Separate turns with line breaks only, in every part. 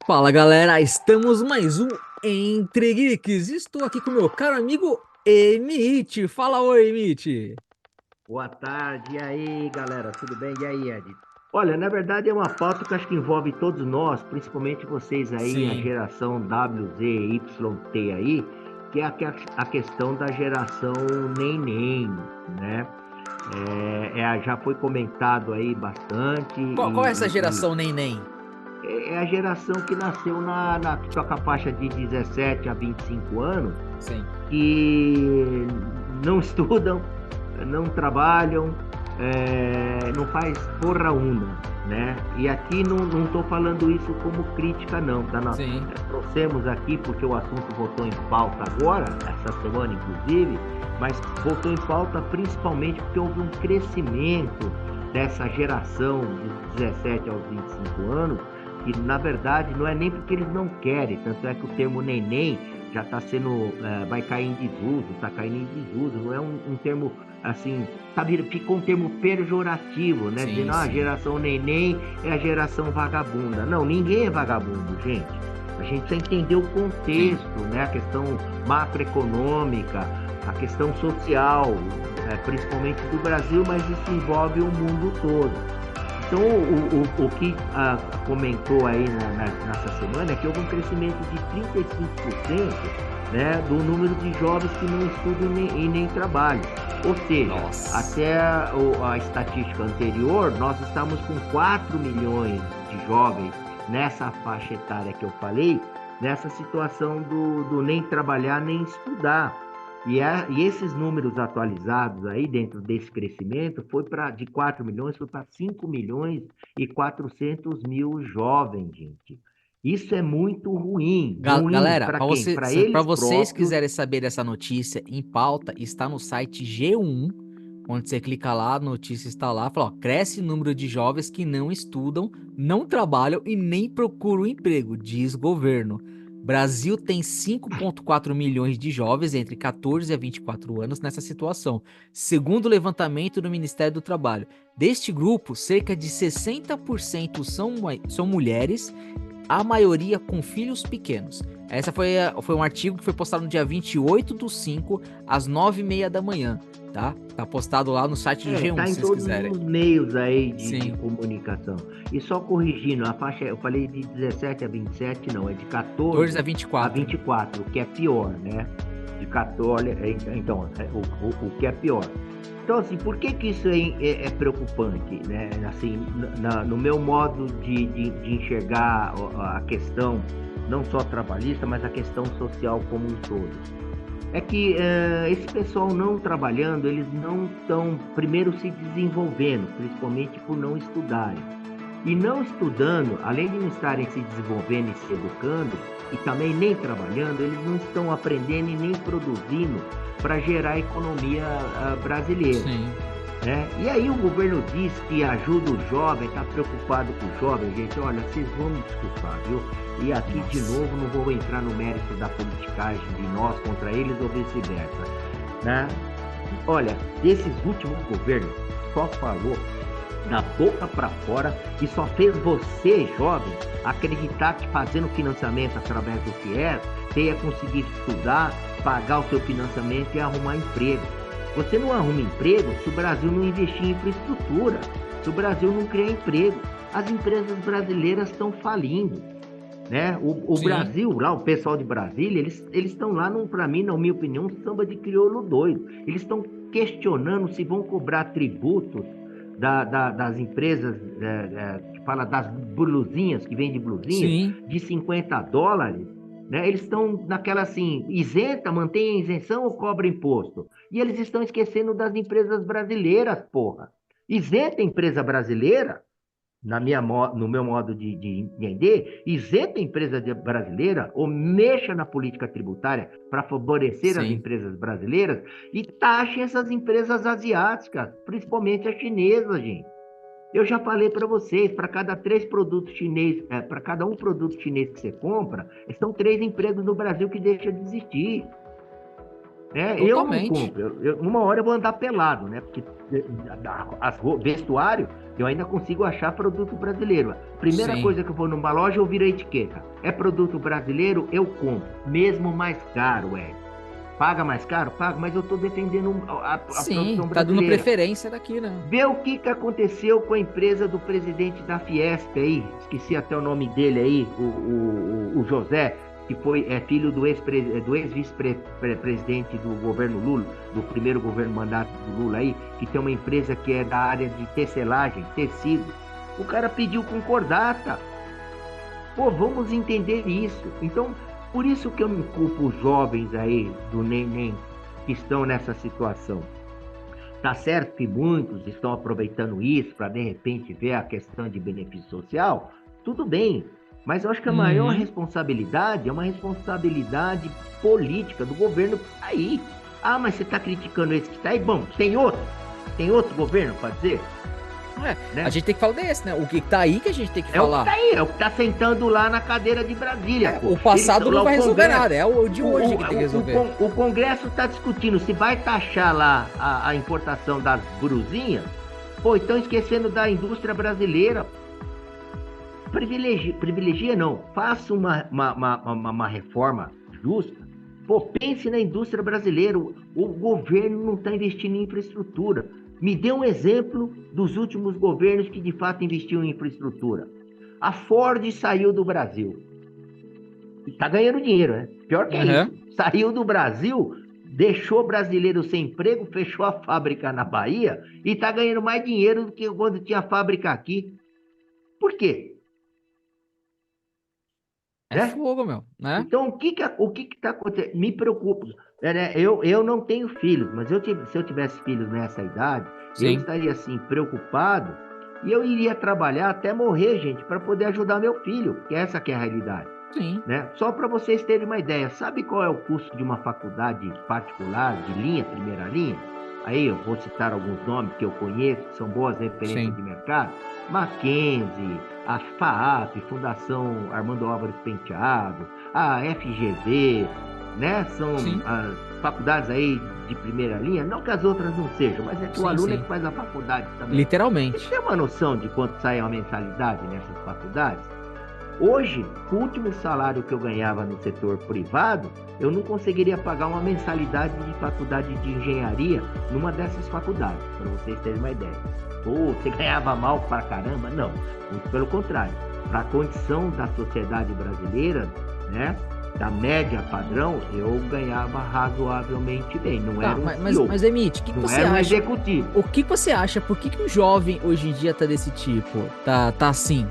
Fala galera, estamos mais um Entre Geeks. Estou aqui com meu caro amigo Emit. Fala oi, Emit.
Boa tarde, e aí galera, tudo bem? E aí, Ed? Olha, na verdade é uma pauta que eu acho que envolve todos nós, principalmente vocês aí, a
Sim,
geração WZYT aí, que é a questão da geração neném, né? Já foi comentado aí bastante
qual é essa geração neném?
é a geração que nasceu que toca a faixa de 17 a 25 anos,
Sim,
que não estudam, não trabalham, não faz porra uma, né? E aqui não estou falando isso como crítica, não, tá? Nós
sim,
trouxemos aqui porque o assunto voltou em pauta agora, essa semana inclusive, mas voltou em pauta principalmente porque houve um crescimento dessa geração dos 17 aos 25 anos, que na verdade não é nem porque eles não querem, tanto é que o termo neném já está sendo, vai cair em desuso, está caindo em desuso, não é um termo assim, sabe, ficou um termo pejorativo, né?
sim,
Dizendo, a
sim,
geração neném é a geração vagabunda. Não, ninguém é vagabundo, gente. A gente precisa entender o
sim.
contexto, né? A questão macroeconômica, a questão social, principalmente do Brasil, mas isso envolve o mundo todo. Então, o que comentou aí nessa semana é que houve um crescimento de 35%, né, do número de jovens que não estudam e nem trabalham. Ou seja,
Nossa.
até a estatística anterior, nós estamos com 4 milhões de jovens nessa faixa etária que eu falei, nessa situação do nem trabalhar nem estudar. E esses números atualizados aí, dentro desse crescimento, foi de 4 milhões, foi para 5 milhões e 400 mil jovens, gente. Isso é muito ruim. Ruim
Galera,
para quem? Para
para
eles
vocês
próprios.
quiserem saber dessa notícia em pauta, está no site G1, onde você clica lá, a notícia está lá, fala, ó, cresce o número de jovens que não estudam, não trabalham e nem procuram emprego, diz governo. Brasil tem 5,4 milhões de jovens entre 14 a 24 anos nessa situação, segundo o levantamento do Ministério do Trabalho. Deste grupo, cerca de 60% são mulheres, a maioria com filhos pequenos. Essa foi um artigo que foi postado no dia 28/5, às 9h30 da manhã, tá? Tá postado lá no site do G1,
Tá em
se vocês
todos
quiserem.
os meios aí de
Sim,
comunicação. E só corrigindo, a faixa, eu falei de 17 a 27, não, é de
14 a
14 a
24.
24, o que é pior, né? De 14, então, o que é pior. Então, assim, por que que isso é preocupante, né? Assim, no meu modo de enxergar a questão, não só trabalhista, mas a questão social como um todo. É que esse pessoal não trabalhando, eles não estão, primeiro, se desenvolvendo, principalmente por não estudarem. E não estudando, além de não estarem se desenvolvendo e se educando, e também nem trabalhando, eles não estão aprendendo e nem produzindo para gerar a economia brasileira,
Sim.
né? E aí o governo diz que ajuda o jovem, está preocupado com o jovem, gente. Olha, vocês vão me desculpar, viu? E aqui de
Nossa.
novo não vou entrar no mérito da politicagem de nós contra eles ou vice-versa, né? Olha, desses últimos governos só falou da boca para fora e só fez você, jovem, acreditar que fazendo financiamento através do FIES, você ia conseguir estudar, pagar o seu financiamento e arrumar emprego. Você não arruma emprego se o Brasil não investir em infraestrutura, se o Brasil não criar emprego. As empresas brasileiras estão falindo, né? O
Sim.
Brasil, lá, o pessoal de Brasília, eles estão lá, para mim, na minha opinião, um samba de crioulo doido. Eles estão questionando se vão cobrar tributos das empresas, que fala das blusinhas, que vende blusinhas,
Sim.
de US$ 50, né? Eles estão naquela assim, isenta, mantém a isenção ou cobra imposto? E eles estão esquecendo das empresas brasileiras, porra. Isenta a empresa brasileira, no meu modo de entender, isenta a empresa brasileira ou mexa na política tributária para favorecer as
Sim.
empresas brasileiras e taxe essas empresas asiáticas, principalmente as chinesas, gente. Eu já falei para vocês, para cada três produtos chineses, para cada um produto chinês que você compra, são três empregos no Brasil que deixam de existir. né? Eu não
Totalmente.
compro. Uma hora eu vou andar pelado, né? Porque vestuário eu ainda consigo achar produto brasileiro. Primeira
Sim.
coisa que eu vou numa loja, eu viro a etiqueta. É produto brasileiro, eu compro. Mesmo mais caro, é. Paga mais caro? Paga, mas eu estou defendendo a
Sim,
produção
tá dando
brasileira.
preferência daqui, né?
Vê o que aconteceu com a empresa do presidente da Fiesp aí, esqueci até o nome dele aí, o José, que foi filho do ex-vice-presidente do governo Lula, do primeiro governo mandato do Lula aí, que tem uma empresa que é da área de tecelagem, tecido. O cara pediu concordata. Pô, vamos entender isso. Então, por isso que eu não culpo os jovens aí do Neném que estão nessa situação. Tá certo que muitos estão aproveitando isso para de repente ver a questão de benefício social, tudo bem, mas eu acho que a maior
Uhum.
responsabilidade é uma responsabilidade política do governo que está aí. Ah, mas você está criticando esse que está aí? Bom, tem outro governo para dizer,
É, a
né?
gente tem que falar desse, né? O que tá aí que a gente tem que
É o que
falar.
está aí, é o que está sentando lá na cadeira de Brasília,
É,
pô.
o
Eles
passado
estão
não
lá, o
vai resolver
Congresso.
nada, é o de hoje que tem que resolver.
O Congresso está discutindo se vai taxar lá a importação das brusinhas. Pô, estão esquecendo da indústria brasileira. Privilegia não. Faça uma reforma justa. Pô, pense na indústria brasileira. O governo não está investindo em infraestrutura. Me dê um exemplo dos últimos governos que de fato investiram em infraestrutura. A Ford saiu do Brasil. E está ganhando dinheiro, né? Pior que é isso.
Aham.
Saiu do Brasil, deixou brasileiro sem emprego, fechou a fábrica na Bahia e está ganhando mais dinheiro do que quando tinha fábrica aqui. Por quê?
É
Né?
fogo, meu, né?
Então, o que está acontecendo? Me preocupa. Né? Eu não tenho filhos, mas se eu tivesse filhos nessa idade, eu
Sim,
estaria assim preocupado e eu iria trabalhar até morrer, gente, para poder ajudar meu filho, que essa que é a realidade.
sim.
Né? Só para vocês terem uma ideia, sabe qual é o custo de uma faculdade particular de linha, primeira linha? Aí eu vou citar alguns nomes que eu conheço, que são boas referências
Sim,
de mercado. Mackenzie, a FAAP, Fundação Armando Álvares Penteado, a FGV, né? São
sim,
as faculdades aí de primeira linha. Não que as outras não sejam, mas é que o
sim,
aluno é que
sim.
faz a faculdade também. Vocês
Literalmente.
têm uma noção de quanto sai a mensalidade nessas faculdades? Hoje, com o último salário que eu ganhava no setor privado, eu não conseguiria pagar uma mensalidade de faculdade de engenharia numa dessas faculdades, para vocês terem uma ideia. Pô, você ganhava mal pra caramba? Não, muito pelo contrário. Para a condição da sociedade brasileira, né, da média padrão, eu ganhava razoavelmente bem. Não
Tá,
era um CEO,
mas Emite, o que que
não
você
era um
acha?
executivo.
O que que você acha? Por que que o jovem hoje em dia tá desse tipo? Tá assim?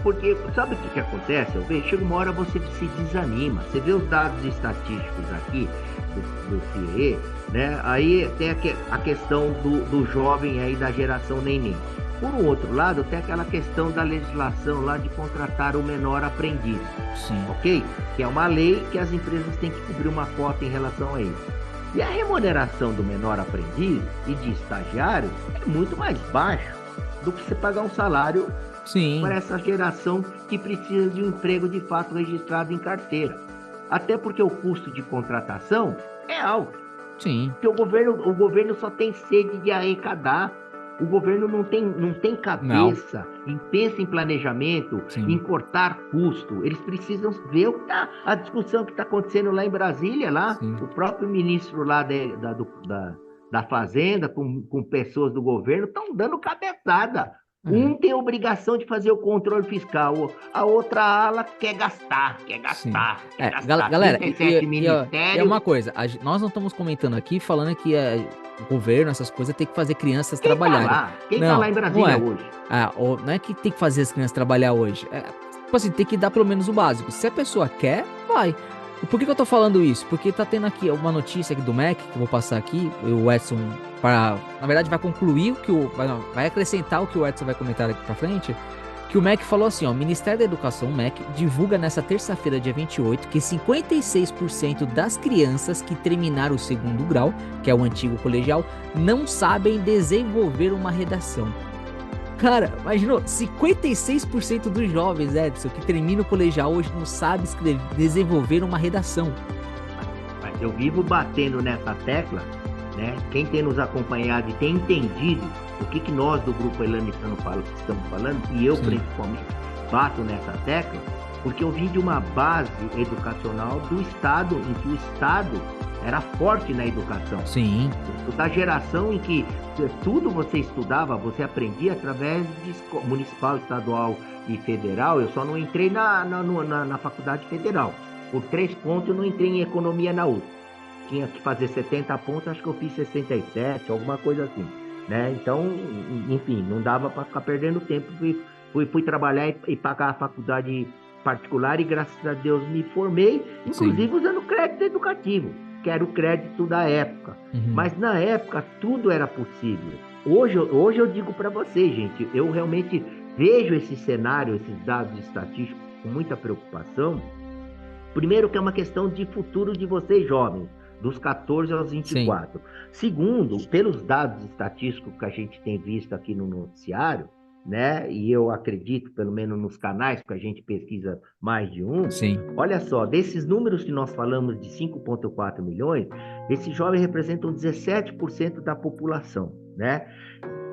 Porque sabe o que acontece? Eu vejo, chega uma hora você se desanima. Você vê os dados estatísticos aqui do CIE, né? Aí tem a questão do jovem aí da geração neném. Por um outro lado, tem aquela questão da legislação lá de contratar o menor aprendiz,
Sim.
ok? Que é uma lei que as empresas têm que cobrir uma cota em relação a isso. E a remuneração do menor aprendiz e de estagiário é muito mais baixa do que você pagar um salário para
Sim,
essa geração que precisa de um emprego de fato registrado em carteira. Até porque o custo de contratação é alto.
sim.
Porque o governo só tem sede de arrecadar. O governo não tem
Não,
cabeça em pensa em planejamento, em
sim,
cortar custo. Eles precisam ver o que a discussão que está acontecendo lá em Brasília, lá,
sim.
o próprio ministro lá da Fazenda, com pessoas do governo, estão dando cabeçada.
É,
Um tem a obrigação de fazer o controle fiscal, a outra ala quer gastar, quer
sim.
gastar, quer gastar.
Galera,
37
e é
ministérios.
uma coisa, nós não estamos comentando aqui falando que o governo, essas coisas, tem que fazer crianças
Quem tá
trabalharem.
lá? Quem tá
Não,
lá em
não
Brasília
é.
hoje?
Não é que tem que fazer as crianças trabalhar hoje. Tipo assim, tem que dar pelo menos o básico. Se a pessoa quer, vai. E por que que eu tô falando isso? Porque tá tendo aqui uma notícia aqui do MEC, que eu vou passar aqui, o Edson, na verdade, vai concluir o que vai acrescentar o que o Edson vai comentar aqui pra frente, que o MEC falou assim, ó, o Ministério da Educação, o MEC, divulga nessa terça-feira, dia 28, que 56% das crianças que terminaram o segundo grau, que é o antigo colegial, não sabem desenvolver uma redação. Cara, imaginou, 56% dos jovens, Edson, que terminam o colegial hoje não sabe escrever, desenvolver uma redação.
Mas Eu vivo batendo nessa tecla, né? Quem tem nos acompanhado e tem entendido o que nós do Grupo Elane estamos falando, e eu principalmente bato nessa tecla, porque eu vim de uma base educacional do Estado, em que o Estado era forte na educação.
Sim.
Da geração em que tudo você estudava, você aprendia através de municipal, estadual e federal. Eu só não entrei na faculdade federal. Por 3 pontos eu não entrei em economia na USP. Tinha que fazer 70 pontos, acho que eu fiz 67, alguma coisa assim, né? Então, enfim, não dava para ficar perdendo tempo. Fui trabalhar e pagar a faculdade particular e graças a Deus me formei, inclusive usando crédito educativo, que era o crédito da época. Mas na época tudo era possível. Hoje eu digo para vocês, gente, eu realmente vejo esse cenário, esses dados estatísticos com muita preocupação. Primeiro que é uma questão de futuro de vocês jovens, dos 14 aos 24. Sim. Segundo, pelos dados estatísticos que a gente tem visto aqui no noticiário, né? E eu acredito, pelo menos nos canais que a gente pesquisa mais de um.
Sim.
Olha só, desses números que nós falamos de 5,4 milhões, esses jovens representam 17% da população, né,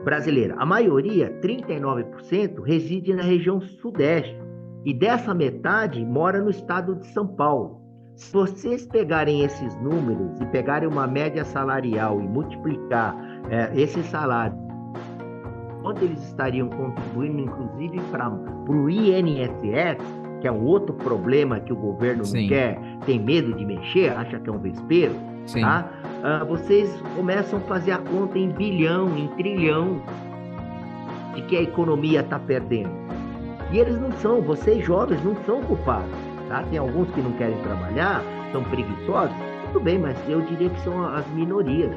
brasileira. A maioria, 39%, reside na região sudeste. E dessa metade mora no estado de São Paulo. Se vocês pegarem esses números e pegarem uma média salarial e multiplicar esse salário, onde eles estariam contribuindo, inclusive, para o INSS, que é um outro problema que o governo não quer, tem medo de mexer, acha que é um vespeiro, tá? Vocês começam a fazer a conta em bilhão, em trilhão, de que a economia está perdendo. E eles não são, vocês jovens não são culpados, tá? Tem alguns que não querem trabalhar, são preguiçosos, tudo bem, mas eu diria que são as minorias.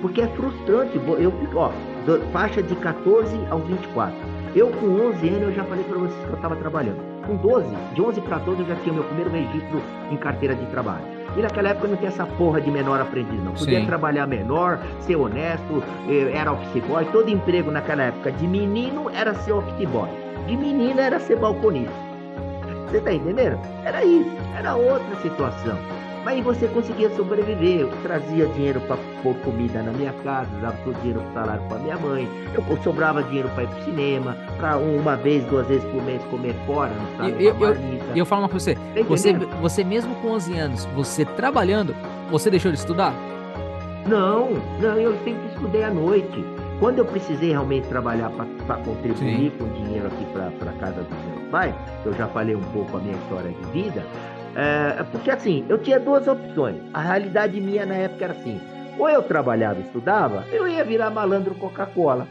Porque é frustrante, eu fico, faixa de 14 aos 24. Eu com 11 anos, eu já falei para vocês que eu estava trabalhando. Com 12, de 11 para 12 eu já tinha meu primeiro registro em carteira de trabalho. E naquela época não tinha essa porra de menor aprendiz, não. Podia trabalhar menor, ser honesto, era office boy. Todo emprego naquela época de menino era ser office boy. De menina era ser balconista. Você tá entendendo? Era isso, era outra situação. Mas você conseguia sobreviver. Eu trazia dinheiro para pôr comida na minha casa, dava todo o dinheiro para salário para minha mãe. Eu sobrava dinheiro para ir pro cinema, para uma vez, 2 vezes por mês comer fora.
Eu falo uma coisa pra você mesmo com 11 anos, você trabalhando, você deixou de estudar?
Não, eu sempre estudei à noite. Quando eu precisei realmente trabalhar para contribuir com dinheiro aqui para casa do meu pai, eu já falei um pouco a minha história de vida, porque assim, eu tinha 2 opções. A realidade minha na época era assim: ou eu trabalhava e estudava, eu ia virar malandro Coca-Cola.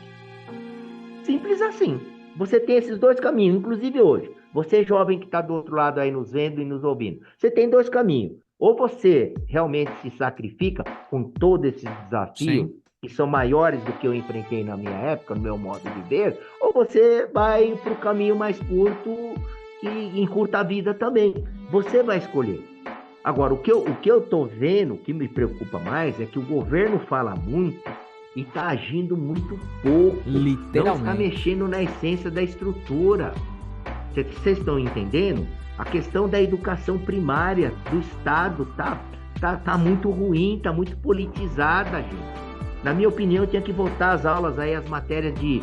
Simples assim. Você tem esses 2 caminhos, inclusive hoje. Você jovem que está do outro lado aí nos vendo e nos ouvindo, você tem 2 caminhos. Ou você realmente se sacrifica com todos esses desafios, que são maiores do que eu enfrentei na minha época, no meu modo de ver, ou você vai para o caminho mais curto, que encurta a vida também. Você vai escolher. Agora, o que eu tô vendo, o que me preocupa mais, é que o governo fala muito e está agindo muito pouco.
Literalmente.
Não está mexendo na essência da estrutura. Vocês estão entendendo? A questão da educação primária do Estado tá muito ruim, está muito politizada, gente. Na minha opinião, tinha que voltar às aulas aí, as matérias de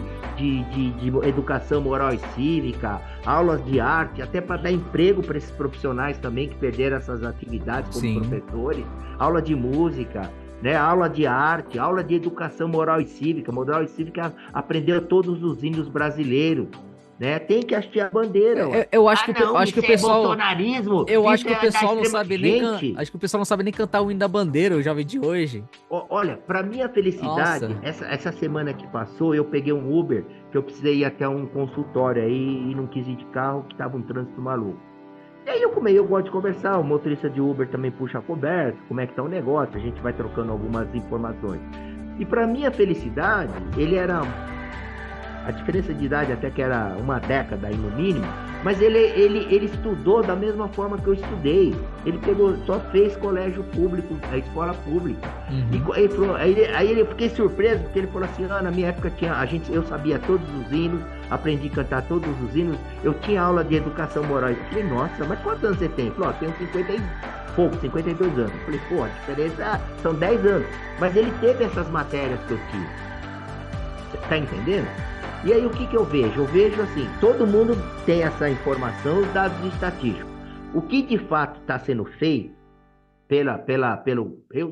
educação moral e cívica, aulas de arte, até para dar emprego para esses profissionais também que perderam essas atividades como professores, aula de música, né? Aula de arte, aula de educação moral e cívica. Moral e cívica aprendeu todos os hinos brasileiros. Né? Tem que hastear a bandeira.
Eu acho que o pessoal,
bolsonarismo,
eu acho que o pessoal não sabe acho que o pessoal não sabe nem cantar o hino da bandeira, o jovem de hoje.
Olha, para minha felicidade, essa semana que passou, eu peguei um Uber, que eu precisei ir até um consultório aí e não quis ir de carro, que tava um trânsito maluco. E aí eu gosto de conversar, o motorista de Uber também puxa a conversa, como é que tá o negócio, a gente vai trocando algumas informações. E para minha felicidade, ele era... A diferença de idade até que era 1 década aí no mínimo, mas ele estudou da mesma forma que eu estudei. Ele só fez colégio público, a escola pública. E eu fiquei surpreso, porque ele falou assim: na minha época eu sabia todos os hinos, aprendi a cantar todos os hinos, eu tinha aula de educação moral. Eu falei: nossa, mas quantos anos você tem? Ele falou: tenho pouco, 52 anos. Eu falei, pô, a diferença são 10 anos. Mas ele teve essas matérias que eu tive. Você tá entendendo? E aí o que eu vejo? Eu vejo assim, todo mundo tem essa informação, os dados estatísticos. O que de fato está sendo feito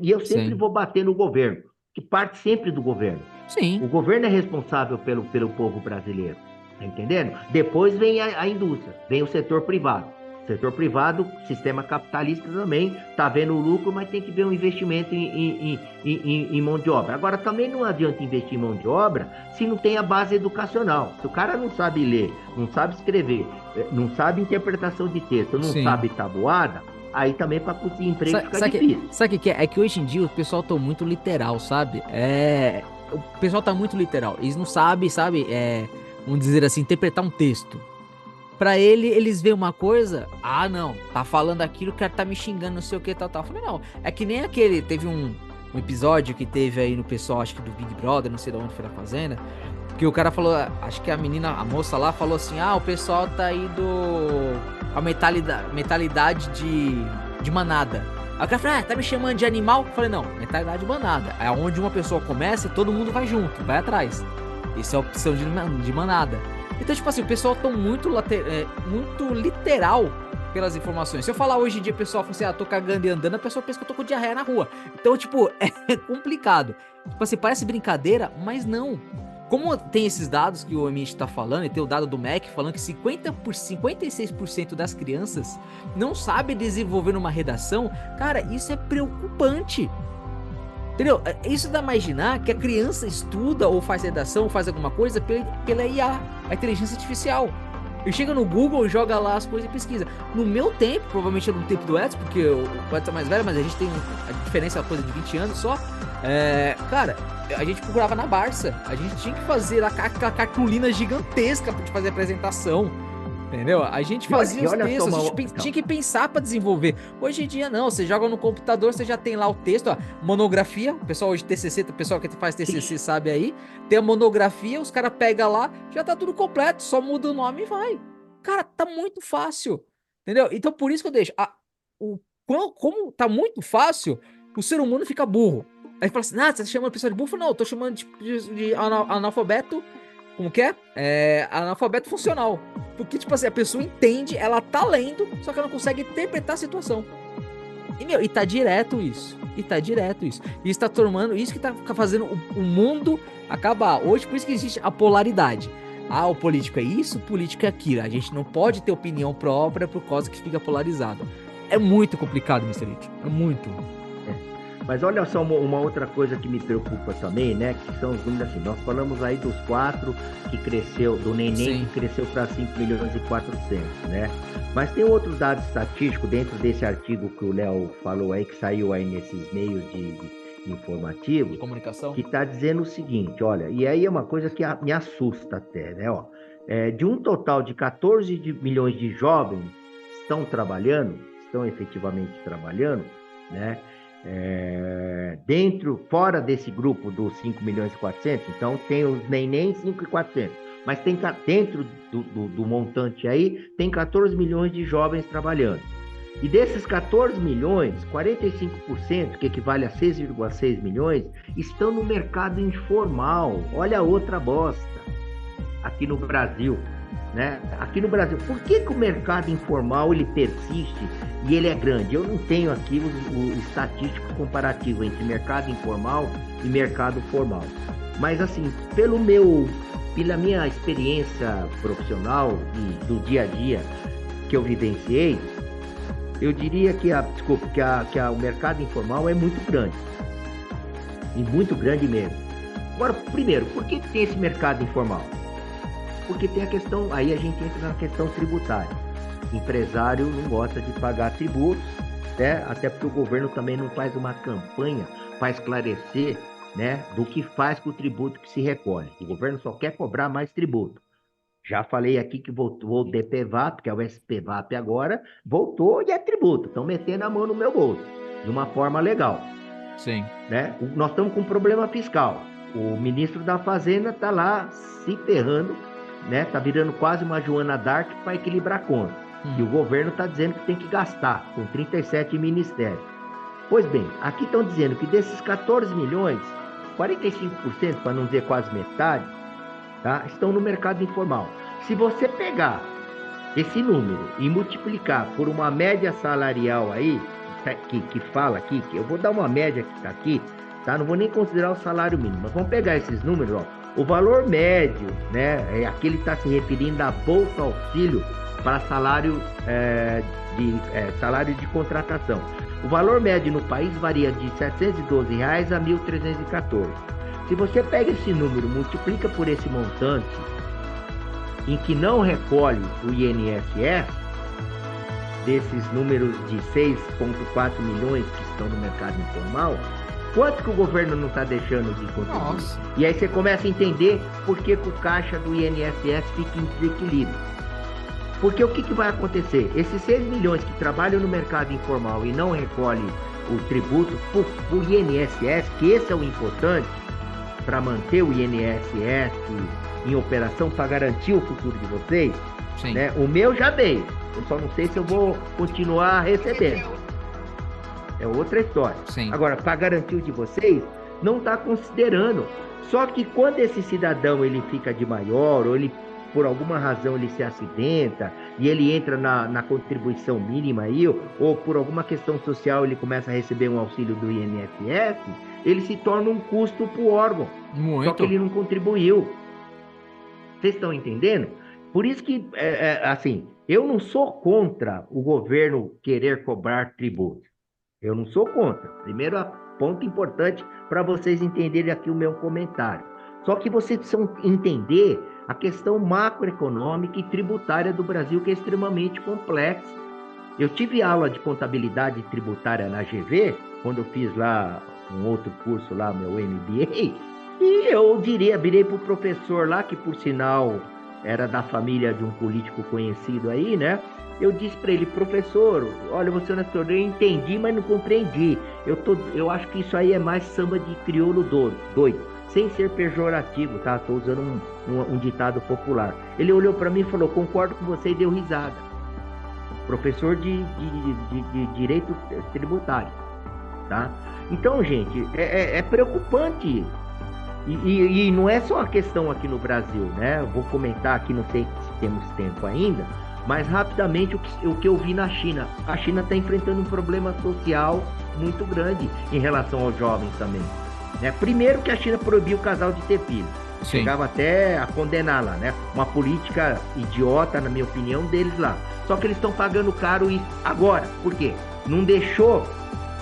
eu sempre
Sim.
vou bater no governo, que parte sempre do governo. O
Sim.
governo é responsável pelo povo brasileiro, tá entendendo? Depois vem a indústria, vem o setor privado. Setor privado, sistema capitalista também, tá vendo o lucro, mas tem que ver um investimento em mão de obra. Agora, também não adianta investir em mão de obra se não tem a base educacional. Se o cara não sabe ler, não sabe escrever, não sabe interpretação de texto, não
Sim.
sabe tabuada, aí também para conseguir emprego fica
Sabe
difícil.
o que é? É que hoje em dia o pessoal tá muito literal, sabe? O pessoal tá muito literal. Eles não sabem, sabe? Vamos dizer assim, interpretar um texto. Pra eles veem uma coisa, não, tá falando aquilo, o cara tá me xingando, não sei o que, tal. Eu falei, não, é que nem teve um episódio que teve aí no pessoal, acho que do Big Brother, não sei de onde foi da Fazenda, que o cara falou, acho que a moça lá falou assim, o pessoal tá aí a mentalidade de manada. Aí o cara falou, tá me chamando de animal? Eu falei, não, mentalidade de manada. É onde uma pessoa começa, todo mundo vai junto, vai atrás. Isso é a opção de manada. Então, tipo assim, o pessoal tá muito literal pelas informações. Se eu falar hoje em dia, o pessoal fala assim, tô cagando e andando, a pessoa pensa que eu tô com diarreia na rua. Então, tipo, é complicado. Tipo assim, parece brincadeira, mas não. Como tem esses dados que o Emitt tá falando, e tem o dado do MEC falando que 56% das crianças não sabe desenvolver uma redação, cara, isso é preocupante. Entendeu? Isso dá a imaginar que a criança estuda ou faz redação, ou faz alguma coisa pela IA, a inteligência artificial. Ele chega no Google, joga lá as coisas e pesquisa. No meu tempo, provavelmente no tempo do Edson, porque o Edson é mais velho, mas a gente tem a diferença, uma coisa de 20 anos só. Cara, a gente procurava na Barça. A gente tinha que fazer aquela cartolina gigantesca de fazer apresentação. Entendeu? A gente fazia
E
os
olha só
textos, a gente
então,
tinha que pensar pra desenvolver. Hoje em dia não, você joga no computador, você já tem lá o texto, ó, monografia, o pessoal hoje TCC, o pessoal que faz TCC sabe aí, tem a monografia, os caras pegam lá, já tá tudo completo, só muda o nome e vai. Cara, tá muito fácil, entendeu? Então por isso que eu deixo, como tá muito fácil, o ser humano fica burro. Aí fala assim, você tá chamando a pessoa de burro? Não, eu tô chamando de analfabeto, como que é? Analfabeto funcional. Porque, tipo assim, a pessoa entende, ela tá lendo, só que ela não consegue interpretar a situação. E tá direto isso. E está tornando isso que tá fazendo o mundo acabar. Hoje, por isso que existe a polaridade. O político é isso, o político é aquilo. A gente não pode ter opinião própria por causa que fica polarizado. É muito complicado, Mr. Nick. É muito.
mas olha só uma outra coisa que me preocupa também, né? Que são os números assim. Nós falamos aí dos 4 que cresceu, do neném
Sim.
que cresceu para 5 milhões e 400, né? Mas tem outro dado estatístico dentro desse artigo que o Léo falou aí, que saiu aí nesses meios de informativos,
De comunicação?
que está dizendo o seguinte, olha, e aí é uma coisa que me assusta até, né? Ó, de um total de 14 milhões de jovens estão efetivamente trabalhando, né? Fora desse grupo dos 5 milhões e 400, então tem os neném 5 e 400, mas dentro do montante aí, tem 14 milhões de jovens trabalhando. E desses 14 milhões, 45%, que equivale a 6,6 milhões, estão no mercado informal. Olha a outra bosta aqui no Brasil. Né? Aqui no Brasil, por que o mercado informal ele persiste e ele é grande? Eu não tenho aqui o estatístico comparativo entre mercado informal e mercado formal. Mas assim, pela minha experiência profissional e do dia a dia que eu vivenciei, eu diria que o mercado informal é muito grande. E muito grande mesmo. Agora, primeiro, por que tem esse mercado informal? Porque tem a questão, aí a gente entra na questão tributária. Empresário não gosta de pagar tributos, né? Até porque o governo também não faz uma campanha para esclarecer, né, do que faz com o tributo que se recolhe. O governo só quer cobrar mais tributo. Já falei aqui que voltou o DPVAP, que é o SPVAP agora, voltou e é tributo. Estão metendo a mão no meu bolso, de uma forma legal.
Sim.
Né? Nós estamos com um problema fiscal. O ministro da Fazenda está lá se ferrando, né? Tá virando quase uma Joana Dark para equilibrar a conta. E o governo está dizendo que tem que gastar com 37 ministérios. Pois bem, aqui estão dizendo que desses 14 milhões, 45%, para não dizer quase metade, tá, estão no mercado informal. Se você pegar esse número e multiplicar por uma média salarial aí, que fala aqui, que eu vou dar uma média que está aqui, tá? Não vou nem considerar o salário mínimo, mas vamos pegar esses números, ó. O valor médio, né? Aqui ele está se referindo a Bolsa Auxílio para salário de contratação. O valor médio no país varia de R$ 712 a R$ 1.314. Se você pega esse número, multiplica por esse montante, em que não recolhe o INSS, desses números de 6,4 milhões que estão no mercado informal, quanto que o governo não está deixando de contribuir? Nossa. E aí você começa a entender por que o caixa do INSS fica em desequilíbrio. Porque o que vai acontecer? Esses 6 milhões que trabalham no mercado informal e não recolhem o tributo por INSS, que esse é o importante, para manter o INSS em operação, para garantir o futuro de vocês, né? O meu já veio. Eu só não sei se eu vou continuar recebendo. É outra história. Sim. Agora, para garantir o de vocês, não está considerando. Só que quando esse cidadão ele fica de maior, ou ele, por alguma razão, ele se acidenta, e ele entra na contribuição mínima aí, ou por alguma questão social ele começa a receber um auxílio do INSS, ele se torna um custo para o órgão. Muito. Só que ele não contribuiu. Vocês estão entendendo? Por isso que, assim, eu não sou contra o governo querer cobrar tributo. Eu não sou contra. Primeiro ponto importante para vocês entenderem aqui o meu comentário. Só que vocês precisam entender a questão macroeconômica e tributária do Brasil, que é extremamente complexa. Eu tive aula de contabilidade tributária na GV, quando eu fiz lá um outro curso lá, meu MBA, e eu virei para o professor lá, que por sinal era da família de um político conhecido aí, né? Eu disse para ele: professor, olha, você não é eu entendi, mas não compreendi. Eu acho que isso aí é mais samba de crioulo doido, sem ser pejorativo, tá? Estou usando um ditado popular. Ele olhou para mim e falou: concordo com você, e deu risada. Professor de direito tributário, tá? Então, gente, é preocupante isso. E não é só a questão aqui no Brasil, né? Eu vou comentar aqui, não sei se temos tempo ainda, mas rapidamente o que eu vi na China. A China está enfrentando um problema social muito grande em relação aos jovens também, né? Primeiro que a China proibiu o casal de ter filhos. Sim. Chegava até a condenar lá, né? Uma política idiota, na minha opinião, deles lá. Só que eles estão pagando caro isso agora. Por quê? Não deixou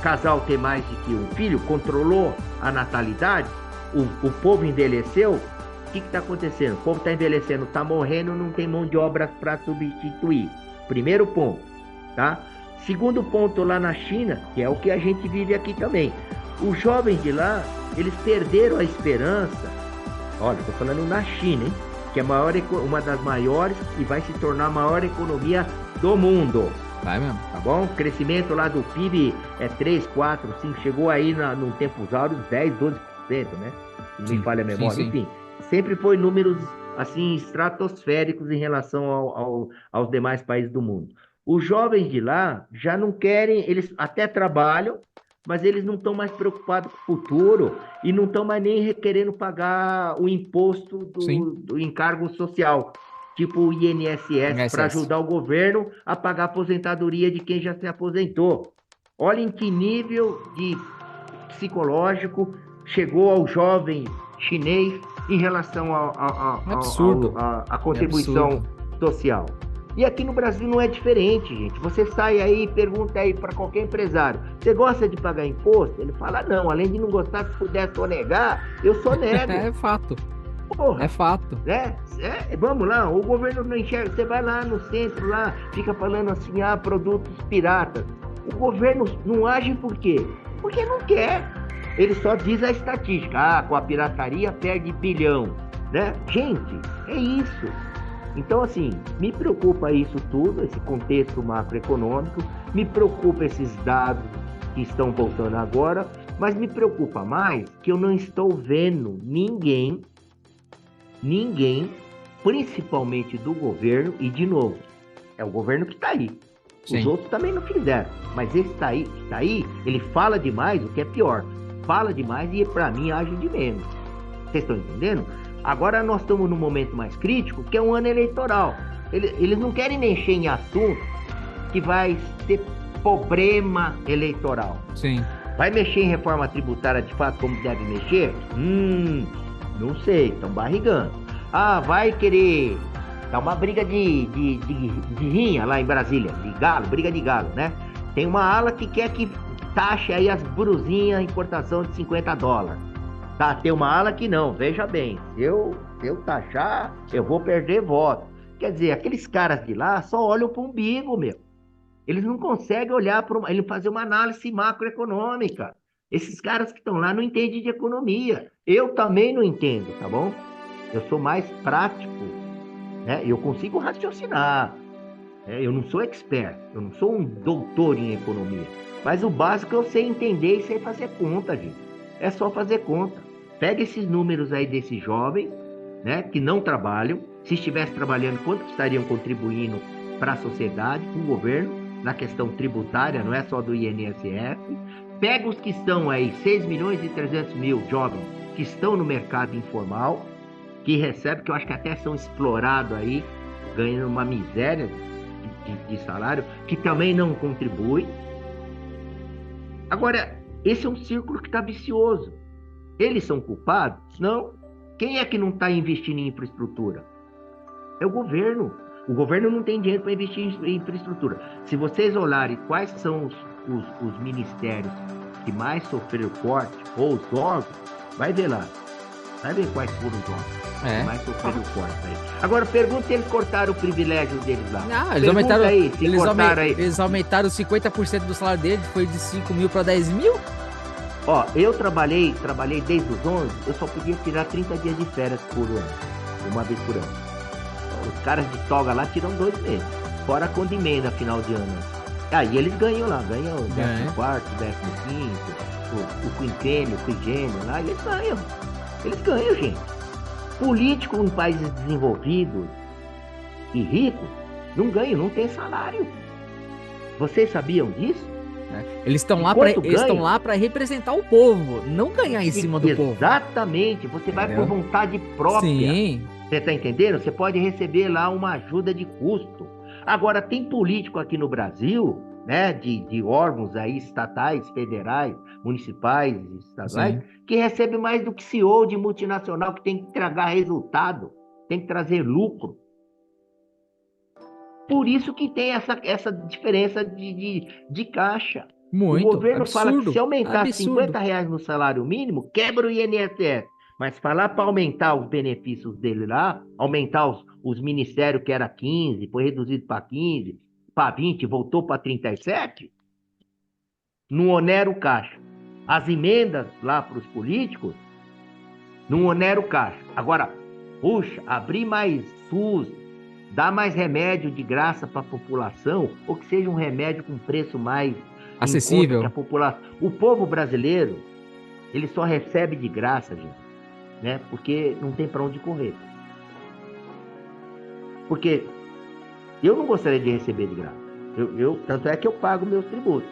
casal ter mais de que um filho, controlou a natalidade, o povo envelheceu. O que está acontecendo? O povo está envelhecendo, está morrendo, não tem mão de obra para substituir. Primeiro ponto, tá? Segundo ponto, lá na China, que é o que a gente vive aqui também. Os jovens de lá, eles perderam a esperança. Olha, estou falando na China, hein? Que é uma das maiores e vai se tornar a maior economia do mundo.
Vai mesmo.
Tá bom? O crescimento lá do PIB é 3, 4, 5, chegou aí no tempos áureos 10, 12%, né? Se me falha a memória. Sim. Enfim, sempre foi números assim estratosféricos em relação aos demais países do mundo. Os jovens de lá já não querem, eles até trabalham, mas eles não estão mais preocupados com o futuro e não estão mais nem querendo pagar o imposto do encargo social, tipo o INSS, para ajudar o governo a pagar a aposentadoria de quem já se aposentou. Olha em que nível de psicológico chegou ao jovem chinês em relação à contribuição social. E aqui no Brasil não é diferente, gente. Você sai aí e pergunta aí para qualquer empresário: você gosta de pagar imposto? Ele fala: não, além de não gostar, se puder sonegar, eu sonego.
É fato.
Porra,
é fato.
Vamos lá, o governo não enxerga. Você vai lá no centro, lá, fica falando assim: produtos piratas. O governo não age por quê? Porque não quer. Ele só diz a estatística: com a pirataria perde bilhão, né? Gente, é isso. Então, assim, me preocupa isso tudo, esse contexto macroeconômico, me preocupa esses dados que estão voltando agora, mas me preocupa mais que eu não estou vendo ninguém, principalmente do governo, e de novo, É o governo que está aí. Os
Sim.
outros também não fizeram. Mas esse que está aí, ele fala demais, o que é pior. Fala demais e, para mim, age de menos. Vocês estão entendendo? Agora nós estamos num momento mais crítico, que é um ano eleitoral. Eles não querem mexer em assunto que vai ter problema eleitoral.
Sim.
Vai mexer em reforma tributária de fato como deve mexer? Não sei, estão barrigando. Ah, vai querer dar uma briga de rinha lá em Brasília, de galo, briga de galo, né? Tem uma ala que quer que taxe aí as brusinhas, importação de $50. Tá, tem uma ala que não, veja bem, se eu taxar, eu vou perder voto. Quer dizer, aqueles caras de lá só olham para o umbigo, meu. Eles não conseguem olhar para ele fazer uma análise macroeconômica. Esses caras que estão lá não entendem de economia. Eu também não entendo, tá bom? Eu sou mais prático, né? Eu consigo raciocinar. Eu não sou expert, eu não sou um doutor em economia. Mas o básico eu sei entender e sei fazer conta, gente. É só fazer conta. Pega esses números aí desses jovens, né, que não trabalham. Se estivesse trabalhando, quanto estariam contribuindo para a sociedade, para o governo, na questão tributária, não é só do INSS. Pega os que estão aí, 6.300.000 jovens que estão no mercado informal, que recebem, que eu acho que até são explorados aí, ganhando uma miséria de salário, que também não contribui. Agora, esse é um círculo que está vicioso. Eles são culpados? Não. Quem é que não está investindo em infraestrutura? É o governo. O governo não tem dinheiro para investir em infraestrutura. Se vocês olharem quais são os ministérios que mais sofreram corte, ou os órgãos, vai ver lá. Vai ver quais foram os órgãos que mais sofreram corte aí. Agora, pergunta se eles cortaram o privilégio deles lá.
Não, eles aumentaram 50% do salário dele, foi de 5 mil para 10 mil?
Ó, eu trabalhei desde os 11, eu só podia tirar 30 dias de férias por ano, uma vez por ano. Os caras de toga lá tiram 2 meses, fora quando emenda final de ano. Aí eles ganham lá, ganham o 14º, 15º, o quinquênio, o trigênio lá, eles ganham, gente. Político em países desenvolvidos e ricos não ganham, não tem salário. Vocês sabiam disso?
Eles estão lá para representar o povo, não ganhar em cima do povo.
Exatamente, você vai por vontade própria.
Sim.
Você tá entendendo? Você pode receber lá uma ajuda de custo. Agora, tem político aqui no Brasil, né, de órgãos aí estatais, federais, municipais, estaduais, que recebe mais do que CEO de multinacional, que tem que entregar resultado, tem que trazer lucro. Por isso que tem essa diferença de caixa.
Muito,
o governo
absurdo,
fala que se aumentar
absurdo.
R$50 no salário mínimo, quebra o INSS. Mas falar para aumentar os benefícios dele lá, aumentar os ministérios que era 15, foi reduzido para 15, para 20, voltou para 37, não onera o caixa. As emendas lá para os políticos, não onera o caixa. Agora, puxa, abrir mais SUS, dar mais remédio de graça para a população, ou que seja um remédio com preço mais
acessível.
Que a população. O povo brasileiro, ele só recebe de graça, gente, né? Porque não tem para onde correr. Porque eu não gostaria de receber de graça. Tanto é que eu pago meus tributos,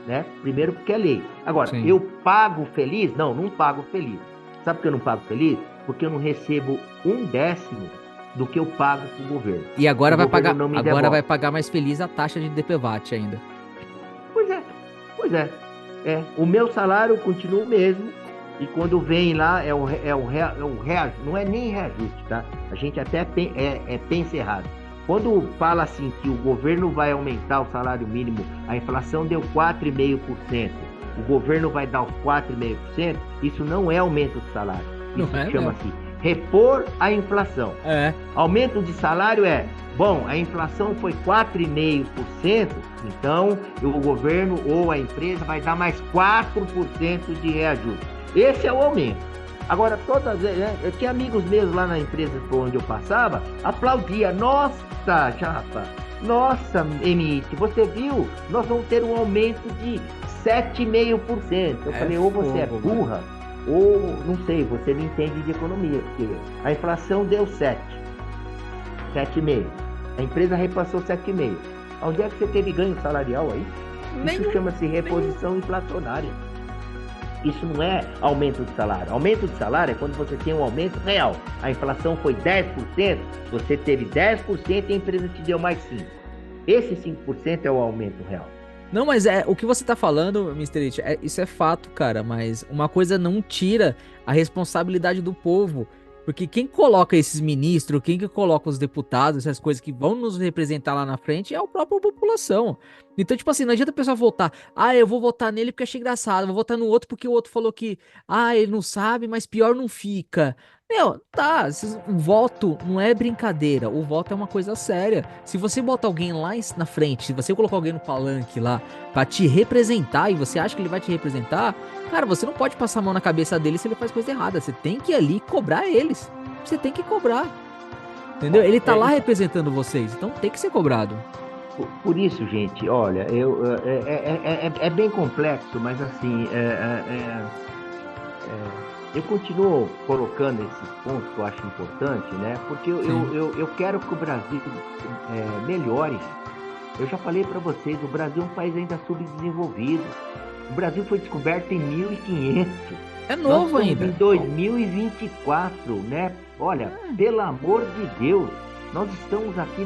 né? Primeiro porque é lei. Agora, eu pago feliz? Não pago feliz. Sabe por que eu não pago feliz? Porque eu não recebo 1/10 do que eu pago pro governo.
E agora vai pagar mais feliz a taxa de DPVAT ainda.
Pois é. O meu salário continua o mesmo. E quando vem lá, não é nem reajuste, tá? A gente até pensa errado. Quando fala assim que o governo vai aumentar o salário mínimo, a inflação deu 4,5%, o governo vai dar os 4,5%, isso não é aumento de salário. Isso chama-se repor a inflação. Aumento de salário a inflação foi 4,5%, então o governo ou a empresa vai dar mais 4% de reajuste. Esse é o aumento. Agora, todas vezes, né, eu tinha amigos meus lá na empresa por onde eu passava, aplaudia. Nossa, Japa, nossa, MIT, você viu? Nós vamos ter um aumento de 7,5%. Eu falei, ou você é burra, ou, não sei, você não entende de economia, porque a inflação deu 7,5%. A empresa repassou 7,5. Onde é que você teve ganho salarial aí? Isso
Nenhum.
chama-se reposição inflacionária. Isso não é aumento de salário. Aumento de salário é quando você tem um aumento real. A inflação foi 10%, você teve 10% e a empresa te deu mais 5%. Esse 5% é o aumento real.
Não, mas o que você tá falando, Mr. It, isso é fato, cara, mas uma coisa não tira a responsabilidade do povo. Porque quem coloca esses ministros, quem que coloca os deputados, essas coisas que vão nos representar lá na frente é a própria população. Então, tipo assim, não adianta a pessoa votar. Ah, eu vou votar nele porque achei engraçado, vou votar no outro porque o outro falou que, ele não sabe, mas pior não fica. Meu, tá, o voto não é brincadeira, o voto é uma coisa séria. Se você bota alguém lá na frente, se você colocar alguém no palanque lá pra te representar e você acha que ele vai te representar, cara, você não pode passar a mão na cabeça dele se ele faz coisa errada. Você tem que ir ali cobrar eles. Você tem que cobrar. Entendeu? Ele tá lá representando vocês, então tem que ser cobrado.
Por isso, gente, olha, é bem complexo, mas assim, eu continuo colocando esses pontos que eu acho importante, né? Porque eu quero que o Brasil melhore. Eu já falei para vocês, o Brasil é um país ainda subdesenvolvido. O Brasil foi descoberto em 1500.
É novo ainda.
Em 2024, né? Olha, pelo amor de Deus, nós estamos aqui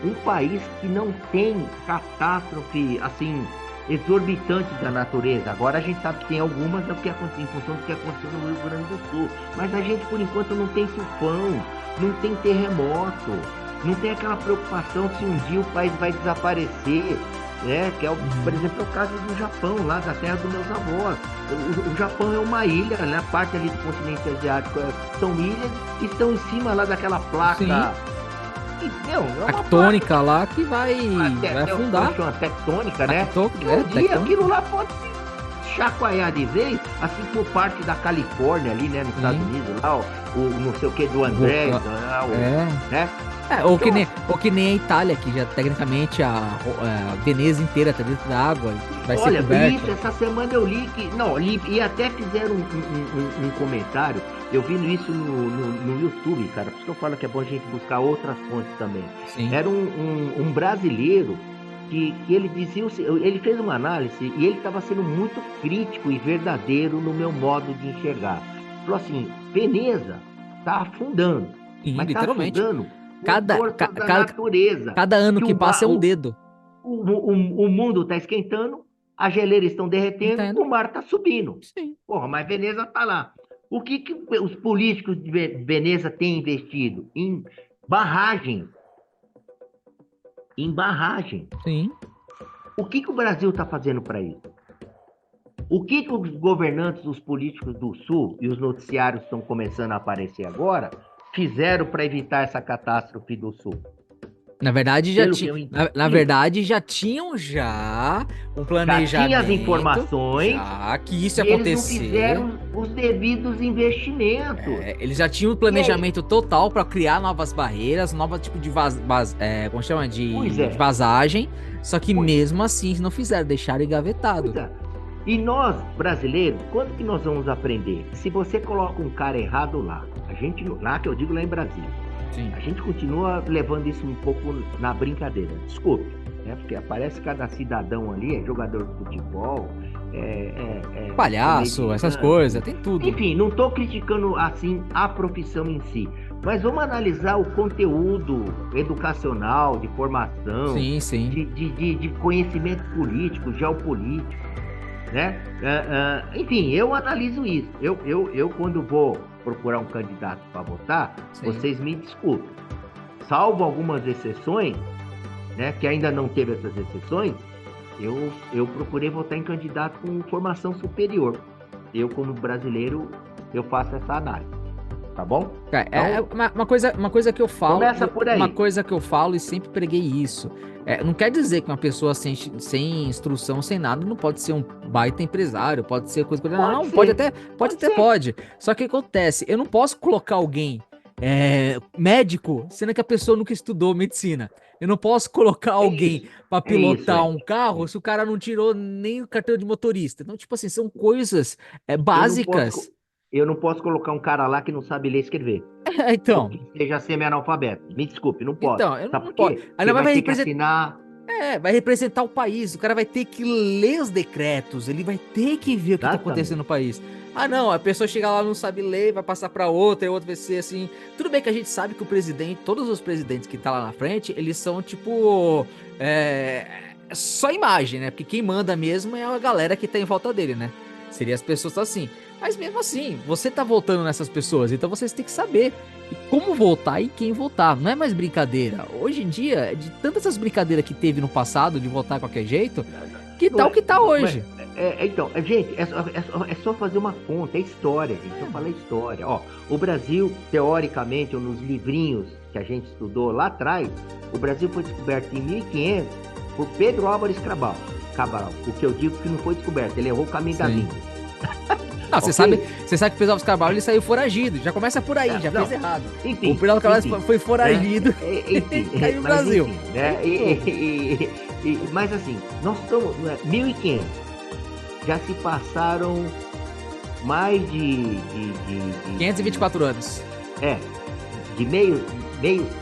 um país que não tem catástrofe, assim, exorbitante da natureza. Agora a gente sabe que tem algumas em função do que aconteceu no Rio Grande do Sul. Mas a gente, por enquanto, não tem tufão, não tem terremoto, não tem aquela preocupação se um dia o país vai desaparecer, né? Que é, por exemplo, o caso do Japão, lá da terra dos meus avós. O Japão é uma ilha, né? Parte ali do continente asiático são ilhas que estão em cima lá daquela placa.
Sim.
É uma
tectônica
placa
lá que vai afundar.
Chama tectônica, né?
Tectônica.
Aquilo lá pode se chacoalhar de vez, assim como parte da Califórnia ali, né? Nos Estados Unidos, lá, o não sei o que do Andrés, né?
Ou que nem a Itália, que já tecnicamente a Veneza inteira tá dentro da água, vai ser coberta.
Isso, essa semana eu li e até fizeram um comentário, eu vi isso no YouTube, cara, por isso que eu falo que é bom a gente buscar outras fontes também.
Sim.
Era um brasileiro que ele dizia, ele fez uma análise e ele estava sendo muito crítico e verdadeiro no meu modo de enxergar. Falou assim, Veneza tá afundando,
Sim,
mas
literalmente.
Tá afundando da natureza.
Cada ano que passa é um dedo.
O mundo está esquentando, as geleiras estão derretendo, o mar está subindo.
Sim.
Porra, mas Veneza está lá. O que os políticos de Veneza têm investido? Em barragem.
Sim.
O que o Brasil está fazendo para isso? O que os governantes, os políticos do Sul e os noticiários estão começando a aparecer agora fizeram para evitar essa catástrofe do Sul?
Na verdade, na verdade, já tinham um planejamento. Já tinha
as informações.
Que isso ia acontecer.
Eles não fizeram os devidos investimentos.
Eles já tinham um planejamento total para criar novas barreiras, novo tipo de como chama? De vazagem. Só que mesmo assim não fizeram, deixaram engavetado.
E nós, brasileiros, quando que nós vamos aprender? Se você coloca um cara errado lá, que eu digo lá em Brasília,
sim,
a gente continua levando isso um pouco na brincadeira. Desculpe, né? Porque aparece cada cidadão ali, é jogador de futebol,
palhaço, essas coisas, tem tudo.
Enfim, não estou criticando assim a profissão em si, mas vamos analisar o conteúdo educacional, de formação,
sim.
De conhecimento político, geopolítico, né? Enfim, eu analiso isso. Eu quando vou procurar um candidato para votar, vocês me desculpem. Salvo algumas exceções, né, que ainda não teve essas exceções, eu procurei votar em candidato com formação superior. Eu, como brasileiro, eu faço essa análise. Tá bom?
Uma coisa que eu falo.
Começa por aí.
Uma coisa que eu falo e sempre preguei isso. Não quer dizer que uma pessoa sem instrução, sem nada, não pode ser um baita empresário, pode ser coisa. Não, pode. Só que acontece, eu não posso colocar alguém médico, sendo que a pessoa nunca estudou medicina. Eu não posso colocar alguém para pilotar um carro se o cara não tirou nem o carteira de motorista. Então, tipo assim, são coisas básicas.
Eu não posso colocar um cara lá que não sabe ler e escrever.
Então,
que seja semi-analfabeto. Me desculpe, não pode.
então, eu
Sabe
não
por
pode.
quê?
Ainda
Porque
mais
vai
vai
ter que
representar.
assinar.
Vai representar o país. O cara vai ter que ler os decretos. Ele vai ter que ver o que tá acontecendo no
Exatamente.
país. Ah, não. A pessoa chega lá, não sabe ler, vai passar pra outra, e outra vai ser assim. Tudo bem que a gente sabe que o presidente, todos os presidentes que tá lá na frente, eles são tipo. Só imagem, né? Porque quem manda mesmo é a galera que tá em volta dele, né? Seria as pessoas assim. Mas mesmo assim, você tá votando nessas pessoas, então vocês têm que saber como votar e quem votar. Não é mais brincadeira. Hoje em dia, de tantas essas brincadeiras que teve no passado de votar de qualquer jeito, que
Não
tal
é,
que tá
mas,
hoje?
então, gente, é só fazer uma conta, é história, gente. Eu falei história. Ó, o Brasil, teoricamente, ou nos livrinhos que a gente estudou lá atrás, o Brasil foi descoberto em 1500 por Pedro Álvares Cabral. O que eu digo que não foi descoberto, ele errou o caminho da
Sim.
linha.
Não,
Ok?
você sabe que o Pedro Álvares Cabral ele saiu foragido. Já começa por aí, já
Não,
fez errado. O
enfim,
Pedro Álvares
enfim,
Cabral foi
né?
foragido
Enfim,
e caiu no
mas
Brasil.
enfim, né? Mas assim, nós estamos, 1500, já se passaram mais de
524 anos.
é, de meio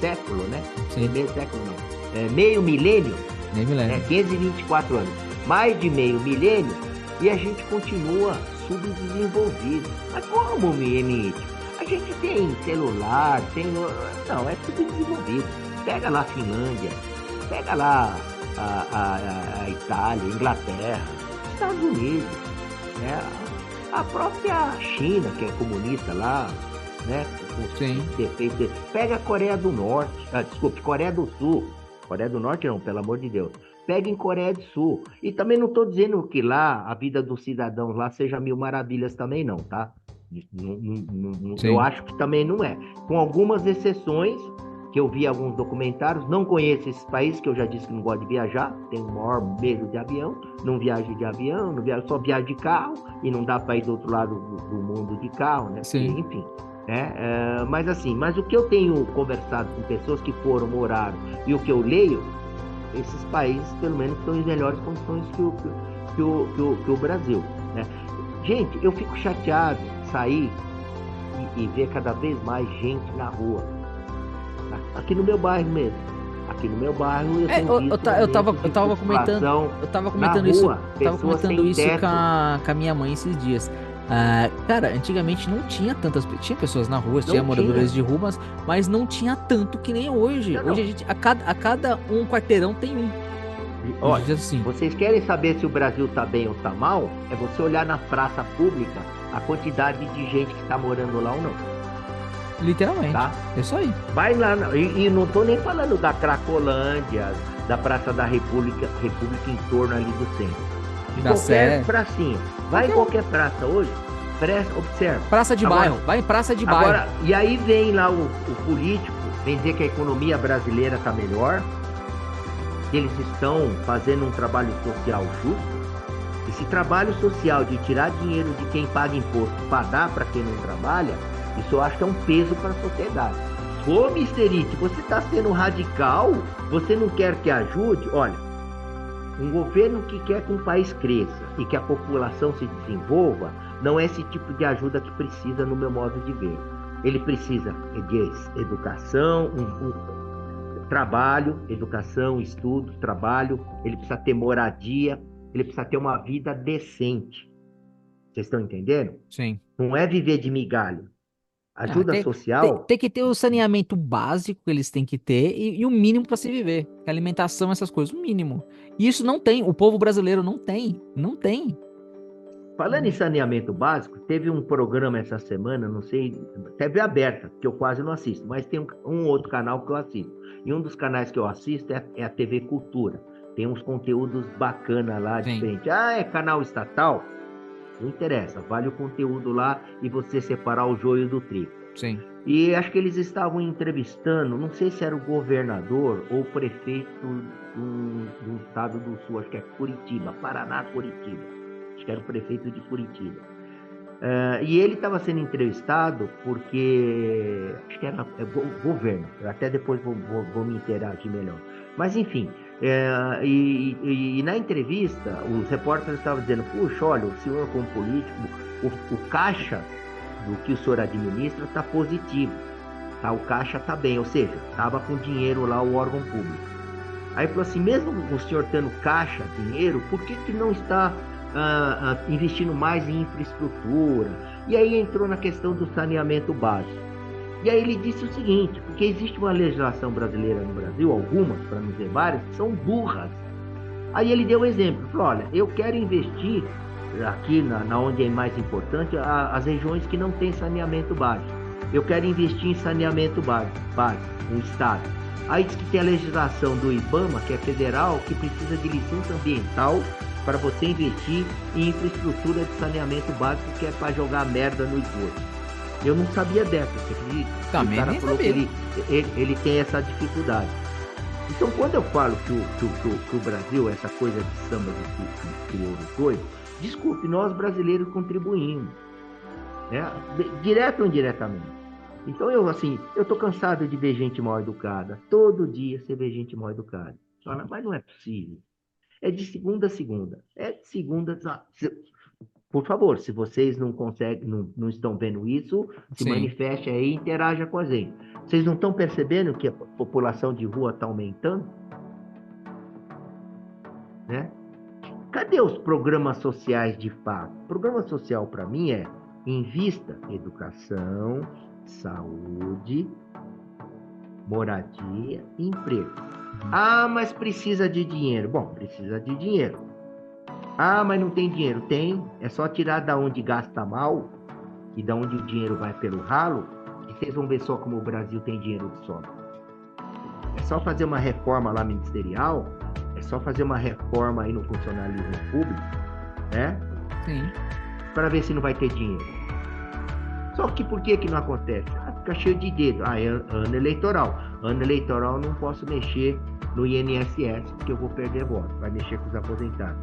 século, né?
Sim.
Meio século não, meio milênio,
Nem me lembro.
524 anos, mais de meio milênio, e a gente continua subdesenvolvido. Mas como, Mimite? A gente tem celular, não, é subdesenvolvido. Pega lá a Finlândia, pega lá a Itália, Inglaterra, Estados Unidos, né? A própria China, que é comunista lá, né? Com
Sim.
defeitos. Pega a Coreia do Norte, desculpe, Coreia do Sul. Coreia do Norte não, pelo amor de Deus. Pega em Coreia do Sul. E também não estou dizendo que lá a vida dos cidadãos lá seja mil maravilhas também não, tá? Eu
Sim.
acho que também não é. Com algumas exceções, que eu vi alguns documentários, não conheço esses países, que eu já disse que não gosto de viajar, tenho o maior medo de avião, não viajo de avião, só viajo de carro, e não dá para ir do outro lado do mundo de carro, né?
Sim.
Porque, enfim, né? Mas o que eu tenho conversado com pessoas que foram, moraram, e o que eu leio, esses países, pelo menos, estão em melhores condições que o Brasil, né? Gente, eu fico chateado de sair e ver cada vez mais gente na rua. Aqui no meu bairro mesmo. Aqui no meu bairro
eu tava comentando isso com a minha mãe esses dias. Cara, antigamente não tinha tantas. Tinha pessoas na rua, tinha moradores de rua, mas não tinha tanto que nem hoje.
Não.
Hoje a cada um quarteirão tem um.
Olha,
assim.
Vocês querem saber se o Brasil tá bem ou tá mal? É você olhar na praça pública a quantidade de gente que tá morando lá ou não.
Literalmente.
Tá?
É isso aí.
Vai lá, e não tô nem falando da Cracolândia, da Praça da República em torno ali do centro. De qualquer pracinha. Vai em qualquer praça hoje, observa.
Praça de bairro, vai em praça de bairro.
Agora, e aí vem lá o político, vem dizer que a economia brasileira tá melhor, que eles estão fazendo um trabalho social justo. Esse trabalho social de tirar dinheiro de quem paga imposto para dar para quem não trabalha, isso eu acho que é um peso para a sociedade. Ô, Mr. It, você está sendo radical? Você não quer que ajude? Olha, um governo que quer que um país cresça e que a população se desenvolva, não é esse tipo de ajuda que precisa, no meu modo de ver. Ele precisa de educação, trabalho, educação, estudo, trabalho, ele precisa ter moradia, ele precisa ter uma vida decente. Vocês estão entendendo?
Sim.
Não é viver de migalha. Ajuda social...
Tem que ter o saneamento básico que eles têm que ter e o mínimo para se viver. Alimentação, essas coisas, o mínimo. E isso não tem, o povo brasileiro não tem.
Falando em saneamento básico, teve um programa essa semana, não sei, TV aberta, que eu quase não assisto, mas tem um outro canal que eu assisto. E um dos canais que eu assisto é a TV Cultura. Tem uns conteúdos bacanas lá, diferente. É canal estatal? Não interessa, vale o conteúdo lá e você separar o joio do trigo.
Sim.
E acho que eles estavam entrevistando, não sei se era o governador ou o prefeito do estado do Sul, acho que é Curitiba, Paraná, Curitiba. Acho que era o prefeito de Curitiba. E ele estava sendo entrevistado porque, acho que era governo, até depois vou me inteirar aqui melhor. Mas enfim, e na entrevista, os repórteres estavam dizendo, puxa, olha, o senhor como político, o caixa do que o senhor administra está positivo. tá, o caixa tá bem, ou seja, tava com dinheiro lá o órgão público. Aí falou assim, mesmo o senhor tendo caixa, dinheiro, por que que não está investindo mais em infraestrutura? E aí entrou na questão do saneamento básico. E aí ele disse o seguinte, porque existe uma legislação brasileira no Brasil, algumas, para não dizer várias, que são burras. Aí ele deu um exemplo, falou, olha, eu quero investir aqui na onde é mais importante, as regiões que não têm saneamento básico. Eu quero investir em saneamento básico, no estado. Aí diz que tem a legislação do IBAMA, que é federal, que precisa de licença ambiental para você investir em infraestrutura de saneamento básico, que é para jogar merda no esgoto. Eu não sabia dessa, você acredita?
Também
o cara
nem
falou
sabia.
que ele tem essa dificuldade. Então, quando eu falo que o Brasil, essa coisa de samba que criou os dois, desculpe, nós brasileiros contribuímos, né? Direto ou indiretamente. Então, eu tô cansado de ver gente mal educada. Todo dia você vê gente mal educada. Fala, mas não é possível. É de segunda a segunda. É de segunda a... Por favor, se vocês não conseguem, não estão vendo isso, se
Sim.
manifeste aí e interaja com a gente. Vocês não estão percebendo que a população de rua está aumentando? Né? Cadê os programas sociais de fato? Programa social, para mim, é invista educação, saúde, moradia e emprego. Ah, mas precisa de dinheiro. Bom, precisa de dinheiro. Ah, mas não tem dinheiro. Tem. É só tirar da onde gasta mal e da onde o dinheiro vai pelo ralo, e vocês vão ver só como o Brasil tem dinheiro de sobra. É só fazer uma reforma lá ministerial, é só fazer uma reforma aí no funcionalismo público, né?
Sim.
Para ver se não vai ter dinheiro. Só que por que não acontece? Fica cheio de dedo. É ano eleitoral. Ano eleitoral eu não posso mexer no INSS, porque eu vou perder voto. Vai mexer com os aposentados.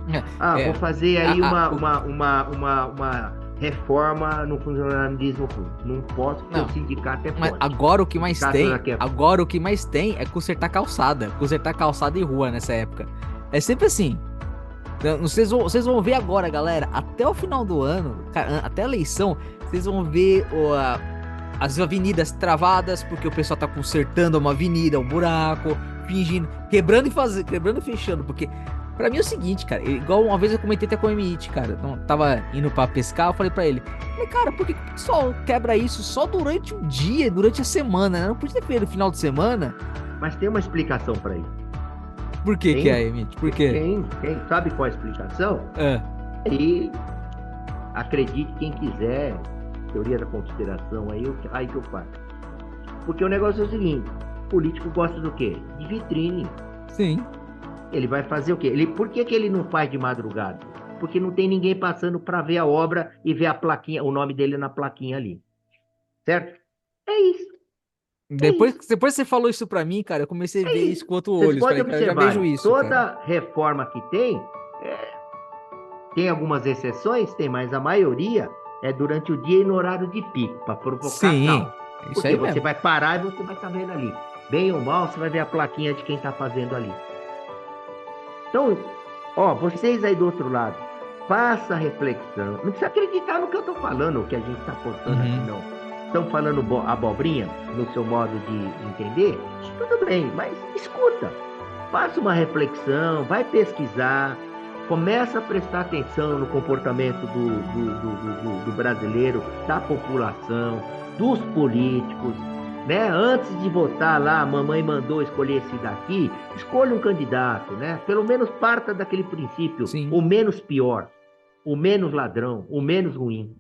Vou fazer aí uma reforma no funcionalismo público. Não posso, porque o sindicato é forte.
Mas agora o que mais tem é consertar calçada. Consertar calçada e rua nessa época. É sempre assim. Vocês vão ver agora, galera, até o final do ano, até a eleição, vocês vão ver as avenidas travadas, porque o pessoal tá consertando uma avenida, um buraco, fingindo, quebrando e fechando, porque pra mim é o seguinte, cara, igual uma vez eu comentei até com o Emite, cara, eu tava indo pra pescar, eu falei pra ele, cara, por que o pessoal quebra isso só durante o dia, durante a semana, né? Não podia ter feito no final de semana?
Mas tem uma explicação pra isso.
Por que é, Emite? Por quê?
Tem. Sabe qual é a explicação? E acredite quem quiser, teoria da conspiração, aí que eu faço. Porque o negócio é o seguinte, o político gosta do quê? De vitrine.
Sim.
Ele vai fazer o quê? Por que ele não faz de madrugada? Porque não tem ninguém passando para ver a obra e ver a plaquinha, o nome dele na plaquinha ali. Certo? É isso.
Depois que você falou isso pra mim, cara, eu comecei a ver isso com outro olho.
Vocês podem observar,
eu já vejo isso,
toda
cara.
reforma que tem algumas exceções, mas a maioria é durante o dia e no horário de pico, para provocar caos. Porque você mesmo vai parar e você vai estar vendo ali. Bem ou mal, você vai ver a plaquinha de quem está fazendo ali. Então, vocês aí do outro lado, faça reflexão. Não precisa acreditar no que eu estou falando, o que a gente está postando aqui, não. Estão falando abobrinha no seu modo de entender? Tudo bem, mas escuta. Faça uma reflexão, vai pesquisar, começa a prestar atenção no comportamento do brasileiro, da população, dos políticos, né? Antes de votar lá, a mamãe mandou escolher esse daqui, escolha um candidato, né? Pelo menos parta daquele princípio,
Sim.
O menos pior, o menos ladrão, o menos ruim.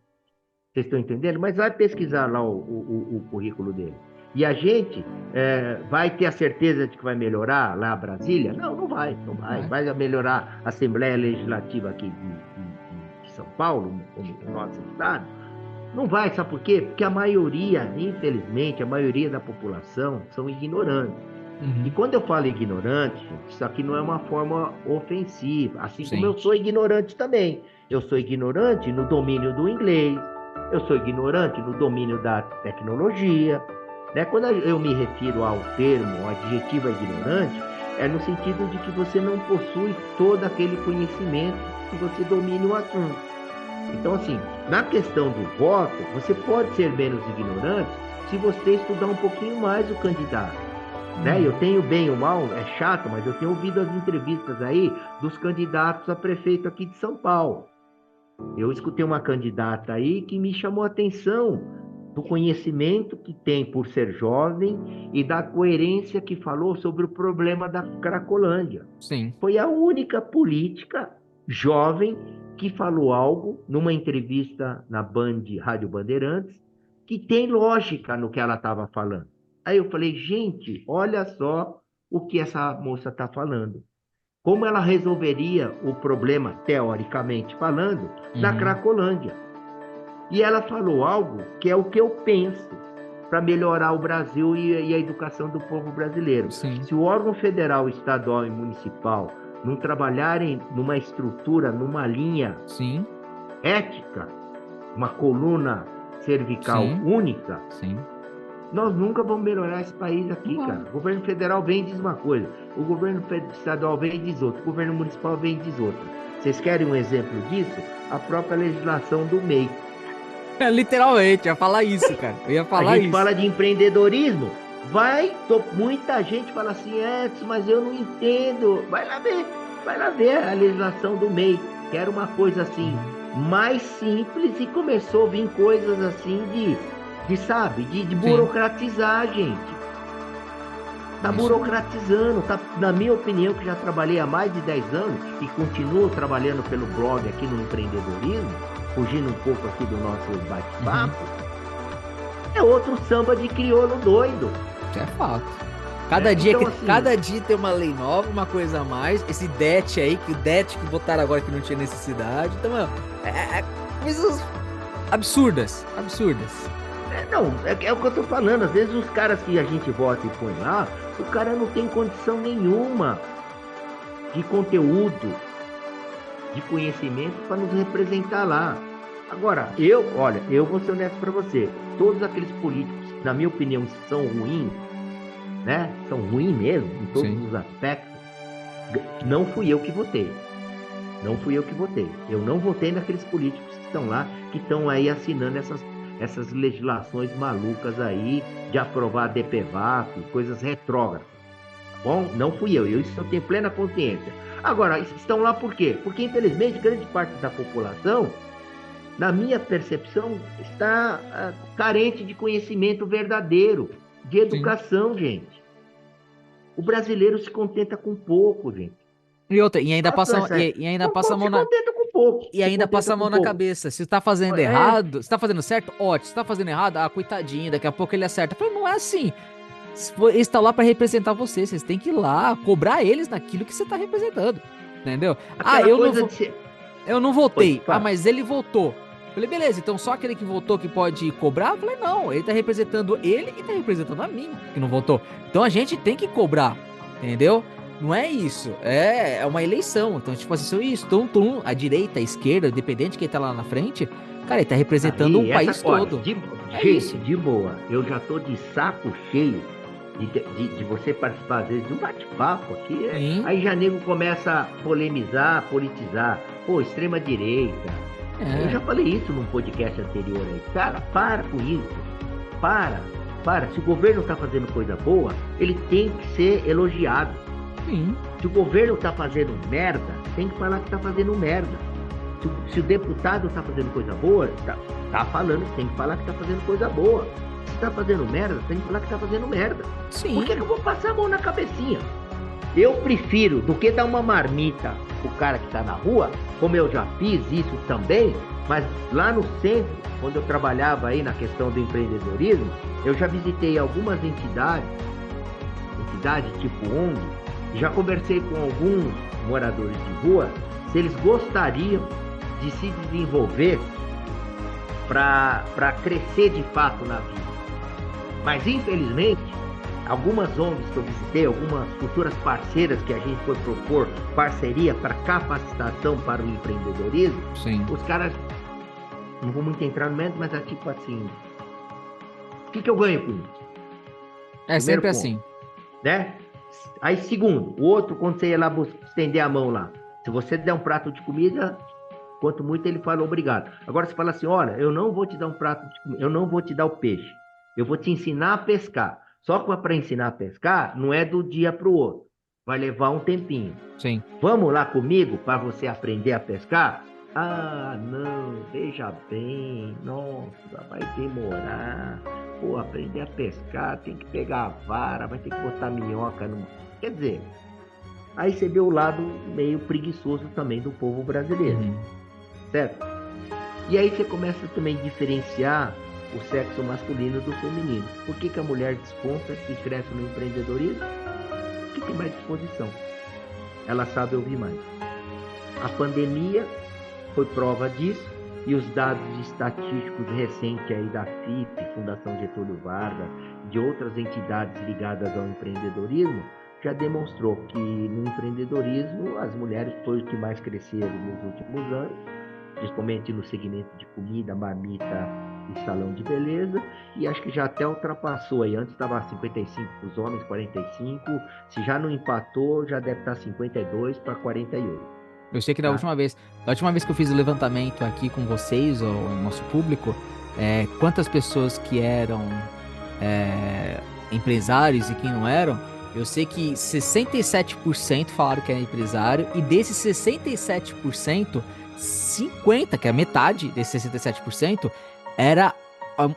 Vocês estão entendendo? Mas vai pesquisar lá o currículo dele. E a gente vai ter a certeza de que vai melhorar lá a Brasília? Não vai. Vai melhorar a Assembleia Legislativa aqui de São Paulo, no nosso estado? Não vai, sabe por quê? Porque a maioria, infelizmente, a maioria da população são ignorantes. E quando eu falo ignorante, isso aqui não é uma forma ofensiva, assim como eu sou ignorante também. Eu sou ignorante no domínio do inglês, eu sou ignorante no domínio da tecnologia, né? Quando eu me refiro ao termo, ao adjetivo ignorante, é no sentido de que você não possui todo aquele conhecimento, que você domine o assunto. Então, assim, na questão do voto, você pode ser menos ignorante se você estudar um pouquinho mais o candidato. Né? Eu tenho bem ou mal, é chato, mas eu tenho ouvido as entrevistas aí dos candidatos a prefeito aqui de São Paulo. Eu escutei uma candidata aí que me chamou a atenção do conhecimento que tem por ser jovem e da coerência que falou sobre o problema da Cracolândia.
Sim.
Foi a única política jovem que falou algo numa entrevista na Rádio Bandeirantes que tem lógica no que ela estava falando. Aí eu falei, gente, olha só o que essa moça está falando. Como ela resolveria o problema, teoricamente falando, na Cracolândia. E ela falou algo que é o que eu penso para melhorar o Brasil e a educação do povo brasileiro.
Sim.
Se o órgão federal, estadual e municipal não trabalharem numa estrutura, numa linha
Sim.
ética, uma coluna cervical
Sim.
única,
Sim.
nós nunca vamos melhorar esse país aqui, cara. O governo federal vem e diz uma coisa, o governo estadual vem e diz outra, o governo municipal vem e diz outra. Vocês querem um exemplo disso? A própria legislação do MEI.
Literalmente, eu ia falar isso, cara. Eu ia falar isso.
A gente fala de empreendedorismo, muita gente fala assim, mas eu não entendo. Vai lá ver a legislação do MEI, que era uma coisa assim, mais simples, e começou a vir coisas assim de burocratizar, gente. Tá burocratizando, na minha opinião, que já trabalhei há mais de 10 anos e continuo trabalhando pelo blog aqui no empreendedorismo, fugindo um pouco aqui do nosso bate-papo, é outro samba de crioulo doido.
Isso é fato. Cada dia tem uma lei nova, uma coisa a mais. Esse DET aí, que o DET que botaram agora que não tinha necessidade. Então, coisas absurdas.
É o que eu tô falando. Às vezes os caras que a gente vota e põe lá, o cara não tem condição nenhuma de conteúdo, de conhecimento para nos representar lá. Agora, eu vou ser honesto para você. Todos aqueles políticos, na minha opinião, são ruins, né? São ruins mesmo, em todos os aspectos. Não fui eu que votei. Eu não votei naqueles políticos que estão lá, que estão aí assinando essas legislações malucas aí de aprovar DPVAT, coisas retrógradas. Tá bom? Não fui eu. Isso eu tenho plena consciência. Agora, estão lá por quê? Porque, infelizmente, grande parte da população, na minha percepção, está carente de conhecimento verdadeiro, de educação, gente. O brasileiro se contenta com pouco, gente.
E ainda passa a mão na...
Pouco,
e ainda passa a mão na cabeça. Se tá fazendo errado, se tá fazendo certo, ótimo. Se tá fazendo errado, coitadinho, daqui a pouco ele acerta. Eu falei, não é assim. Eles estão lá pra representar vocês têm que ir lá, cobrar eles naquilo que você tá representando. Entendeu? Eu não votei. Mas ele votou. Eu falei, beleza, então só aquele que votou que pode cobrar? Eu falei, não, ele tá representando ele e tá representando a mim, que não votou. Então a gente tem que cobrar, entendeu? Não é isso, é uma eleição. Então, tipo assim, isso, a direita, a esquerda, independente de quem tá lá na frente, cara, ele tá representando um país todo.
Gente, de boa, eu já tô de saco cheio de você participar, às vezes, de um bate-papo aqui. Aí já nego começa a polemizar, politizar. Pô, extrema-direita. Eu já falei isso num podcast anterior aí. Cara, para com isso. Para. Se o governo tá fazendo coisa boa, ele tem que ser elogiado. Se o governo tá fazendo merda, tem que falar que tá fazendo merda. Se o deputado tá fazendo coisa boa, tá falando que tem que falar que tá fazendo coisa boa. Se tá fazendo merda, tem que falar que tá fazendo merda. Por que eu vou passar a mão na cabecinha? Eu prefiro, do que dar uma marmita pro cara que tá na rua, como eu já fiz isso também, mas lá no centro, quando eu trabalhava aí na questão do empreendedorismo, eu já visitei algumas entidades tipo ONG, já conversei com alguns moradores de rua, se eles gostariam de se desenvolver para crescer de fato na vida. Mas, infelizmente, algumas ONGs que eu visitei, algumas futuras parceiras que a gente foi propor parceria para capacitação para o empreendedorismo, os caras, não vou muito entrar no método, mas é tipo assim, o que eu ganho com isso?
É sempre assim.
Né? Aí, segundo, o outro, quando você ia lá estender a mão lá, se você der um prato de comida, quanto muito ele fala obrigado. Agora você fala assim, olha, eu não vou te dar um prato de comida, eu não vou te dar o peixe, Eu vou te ensinar a pescar. Só que para ensinar a pescar, não é do dia para o outro. Vai levar um tempinho.
Sim.
Vamos lá comigo para você aprender a pescar? Ah, não, veja bem, nossa, vai demorar. Pô, aprender a pescar, tem que pegar a vara, vai ter que botar minhoca no. Quer dizer, aí você vê o lado meio preguiçoso também do povo brasileiro, certo? E aí você começa também a diferenciar o sexo masculino do feminino. Por que que a mulher desponta e cresce no empreendedorismo? Porque tem mais disposição. Ela sabe ouvir mais. A pandemia foi prova disso e os dados estatísticos recentes aí da FIP, Fundação Getúlio Vargas, de outras entidades ligadas ao empreendedorismo, já demonstrou que no empreendedorismo as mulheres foram os que mais cresceram nos últimos anos, principalmente no segmento de comida, marmita e salão de beleza, e acho que já até ultrapassou aí, antes estava 55 para os homens, 45, se já não empatou, já deve estar 52 para 48.
Eu sei que
Tá?
da última vez que eu fiz o levantamento aqui com vocês, o nosso público, quantas pessoas que eram empresários e quem não eram, eu sei que 67% falaram que era empresário, e desses 67%, 50%, que é metade desses 67%, era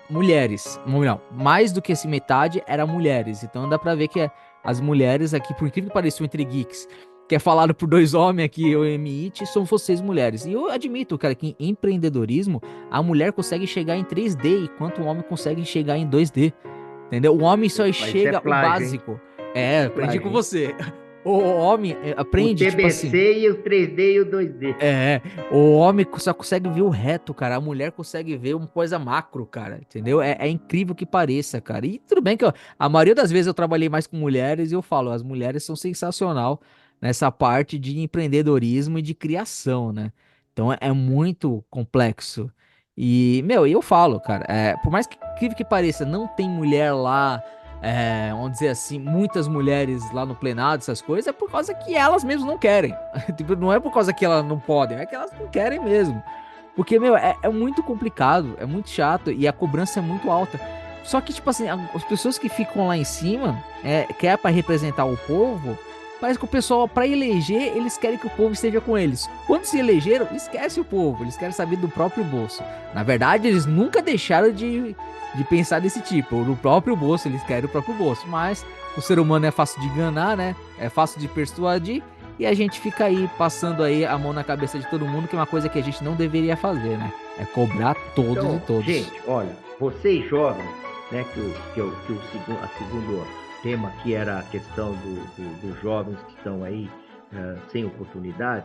mulheres. Não, mais do que esse metade era mulheres. Então dá pra ver que as mulheres aqui, por incrível que pareça, entre geeks, que é falado por dois homens aqui, eu e Emit, são vocês mulheres. E eu admito, cara, que em empreendedorismo, a mulher consegue chegar em 3D, enquanto o homem consegue chegar em 2D. Entendeu? O homem só chega o básico. Aprendi com você. O homem aprende,
o
tipo assim.
TBC e o 3D e o 2D.
O homem só consegue ver o reto, cara. A mulher consegue ver uma coisa macro, cara. Entendeu? É incrível que pareça, cara. E tudo bem que a maioria das vezes eu trabalhei mais com mulheres e eu falo, as mulheres são sensacional nessa parte de empreendedorismo e de criação, né? Então é muito complexo. E, meu, eu falo, cara, por mais que incrível que pareça, não tem mulher lá, vamos dizer assim, muitas mulheres lá no plenado, essas coisas, é por causa que elas mesmas não querem. Tipo, não é por causa que elas não podem, é que elas não querem mesmo. Porque, meu, é muito complicado, é muito chato e a cobrança é muito alta. Só que, tipo assim, as pessoas que ficam lá em cima, que é pra representar o povo, parece que o pessoal, pra eleger, eles querem que o povo esteja com eles. Quando se elegeram, esquece o povo, eles querem saber do próprio bolso. Na verdade, eles nunca deixaram de pensar desse tipo. No próprio bolso, eles querem o próprio bolso. Mas o ser humano é fácil de enganar, né? É fácil de persuadir. E a gente fica aí, passando aí a mão na cabeça de todo mundo, que é uma coisa que a gente não deveria fazer, né? É cobrar todos
Então,
e todos.
gente, olha, vocês jovens, né, a segundo tema aqui era a questão dos jovens que estão aí sem oportunidade,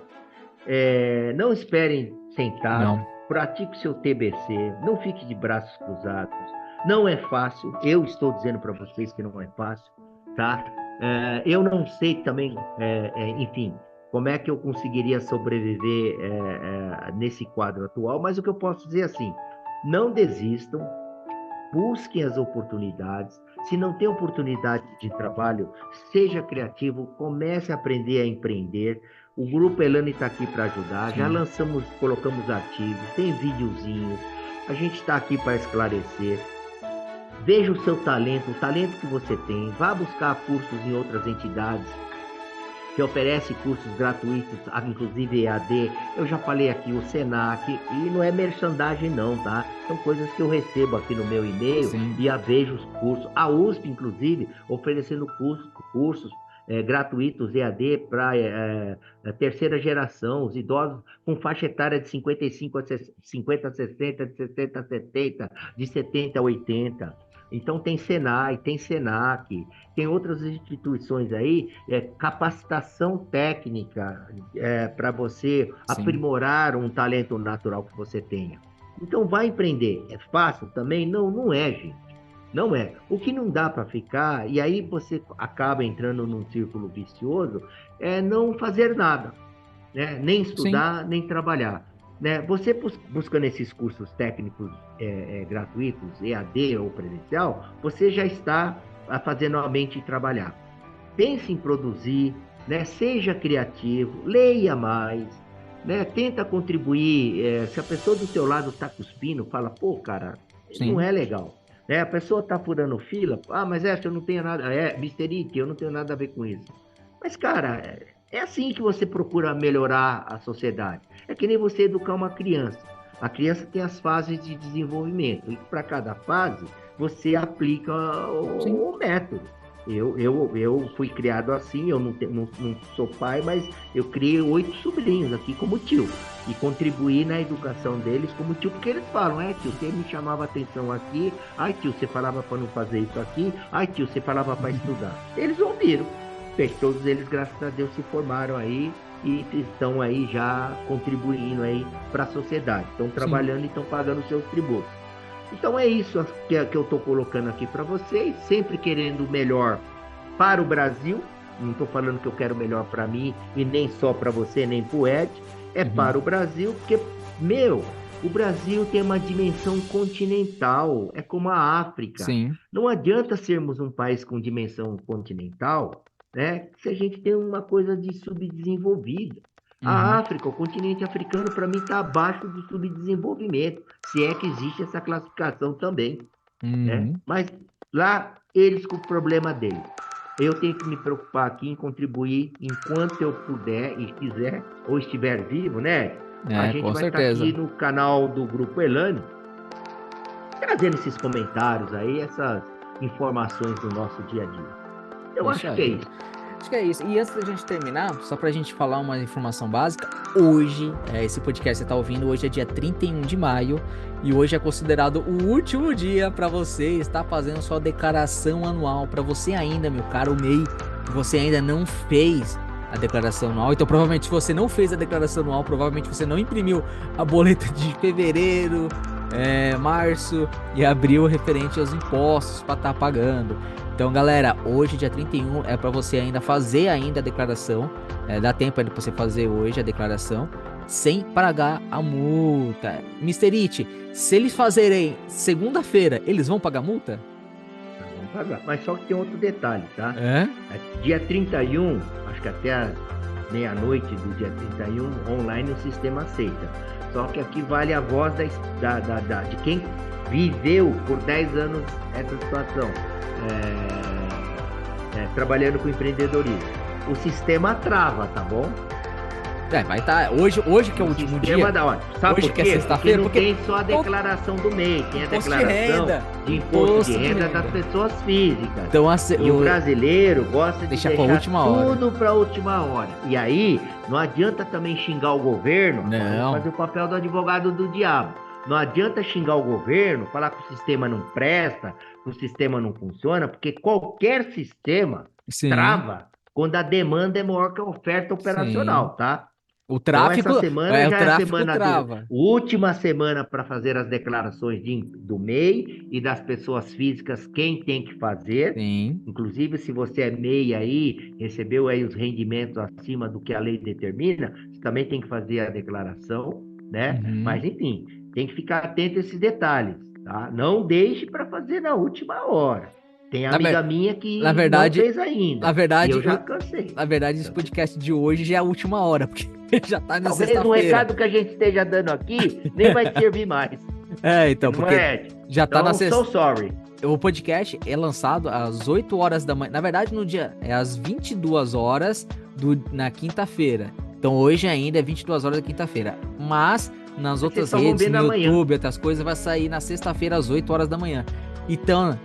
não esperem sentado,
Não.
pratique o seu TBC, não fique de braços cruzados, não é fácil, eu estou dizendo para vocês que não é fácil, tá? Eu não sei também, enfim, como é que eu conseguiria sobreviver nesse quadro atual, mas o que eu posso dizer é assim, não desistam, busquem as oportunidades. Se não tem oportunidade de trabalho, seja criativo, comece a aprender a empreender. O Grupo Elane está aqui para ajudar.
Sim.
Já colocamos artigos, tem videozinhos. A gente está aqui para esclarecer. Veja o seu talento, o talento que você tem. Vá buscar cursos em outras entidades que oferece cursos gratuitos, inclusive EAD. Eu já falei aqui, o Senac, e não é merchandising não, tá? São coisas que eu recebo aqui no meu e-mail.
Sim.
E vejo os cursos. A USP, inclusive, oferecendo cursos gratuitos EAD para terceira geração, os idosos com faixa etária de 55 a 50 a 60, de 60 a 70, de 70 a 80. Então tem Senai, tem Senac, tem outras instituições aí, capacitação técnica para você
Sim.
aprimorar um talento natural que você tenha. Então vai empreender. É fácil também? Não, não é, gente. Não é. O que não dá para ficar, e aí você acaba entrando num círculo vicioso, é não fazer nada, né? Nem estudar,
Sim.
nem trabalhar. Né? Você buscando esses cursos técnicos gratuitos, EAD ou presencial, você já está fazendo a mente trabalhar. Pense em produzir, né? Seja criativo, leia mais, né? Tenta contribuir. Se a pessoa do seu lado está cuspindo, fala, pô, cara, não
Sim.
é legal. né? A pessoa tá furando fila, mas eu não tenho nada, Mr. It, eu não tenho nada a ver com isso. Mas, cara, é assim que você procura melhorar a sociedade. É que nem você educar uma criança. A criança tem as fases de desenvolvimento, e para cada fase, você aplica o método. Eu fui criado assim, eu não sou pai, mas eu criei 8 sobrinhos aqui como tio. E contribuí na educação deles como tio, porque eles falam, tio, você me chamava atenção aqui, tio, você falava para não fazer isso aqui, tio, você falava para estudar. Eles ouviram. Todos eles, graças a Deus, se formaram aí e estão aí já contribuindo aí para a sociedade. Estão trabalhando e estão pagando seus tributos. Então é isso que eu estou colocando aqui para vocês, sempre querendo o melhor para o Brasil. Não estou falando que eu quero o melhor para mim e nem só para você, nem para o Ed. Para o Brasil, porque, o Brasil tem uma dimensão continental, é como a África.
Sim.
Não adianta sermos um país com dimensão continental, né, se a gente tem uma coisa de subdesenvolvida. A África, o continente africano, para mim, está abaixo do subdesenvolvimento, se é que existe essa classificação também. Né? Mas lá, eles com o problema deles. Eu tenho que me preocupar aqui em contribuir enquanto eu puder e quiser, ou estiver vivo, né? A gente vai estar aqui no canal do Grupo Elane, trazendo esses comentários aí, essas informações do nosso dia a dia. Eu acho que é isso.
Acho que é isso. E antes da gente terminar, só pra gente falar uma informação básica, hoje, esse podcast que você tá ouvindo, hoje é dia 31 de maio, e hoje é considerado o último dia para você estar fazendo sua declaração anual. Para você ainda, meu caro MEI, você ainda não fez a declaração anual, então provavelmente se você não fez a declaração anual, provavelmente você não imprimiu a boleta de fevereiro, março e abril referente aos impostos para estar pagando. Então, galera, hoje, dia 31, é para você ainda fazer ainda a declaração. Dá tempo ainda para você fazer hoje a declaração, sem pagar a multa. Mr. It, se eles fazerem segunda-feira, eles vão pagar multa?
Vão pagar, mas só que tem outro detalhe, tá? Dia 31, acho que até a meia-noite do dia 31, online o sistema aceita. Só que aqui vale a voz de quem viveu por 10 anos essa situação. Trabalhando com empreendedorismo. O sistema trava, tá bom?
Vai estar. Hoje que é o último dia.
Sabe
hoje
por quê?
Que é sexta-feira,
porque não tem só a declaração do mês, tem a declaração de imposto de renda das pessoas físicas.
Então,
e o brasileiro gosta de deixar
tudo
para a última hora. E aí, não adianta também xingar o governo, fazer o papel do advogado do diabo. Não adianta xingar o governo, falar que o sistema não presta, que o sistema não funciona, porque qualquer sistema trava quando a demanda é maior que a oferta operacional, tá?
O tráfego,
então, essa semana já é a semana
trava.
Última semana para fazer as declarações do MEI e das pessoas físicas, quem tem que fazer.
Sim.
Inclusive, se você é MEI aí, recebeu aí os rendimentos acima do que a lei determina, você também tem que fazer a declaração, né? Mas, enfim, tem que ficar atento a esses detalhes, tá? Não deixe para fazer na última hora. Tem amiga minha que não fez ainda.
Na verdade,
eu já cansei.
Na verdade, esse podcast de hoje já é a última hora, porque já tá na
sexta-feira.
Talvez
o recado que a gente esteja dando aqui nem vai servir mais.
Então, porque já tá na sexta.
So sorry.
O podcast é lançado às 8 horas da manhã. Na verdade, no dia é às 22 horas na quinta-feira. Então, hoje ainda é 22 horas da quinta-feira. Mas nas outras redes, no YouTube, outras coisas, vai sair na sexta-feira às 8 horas da manhã. Então,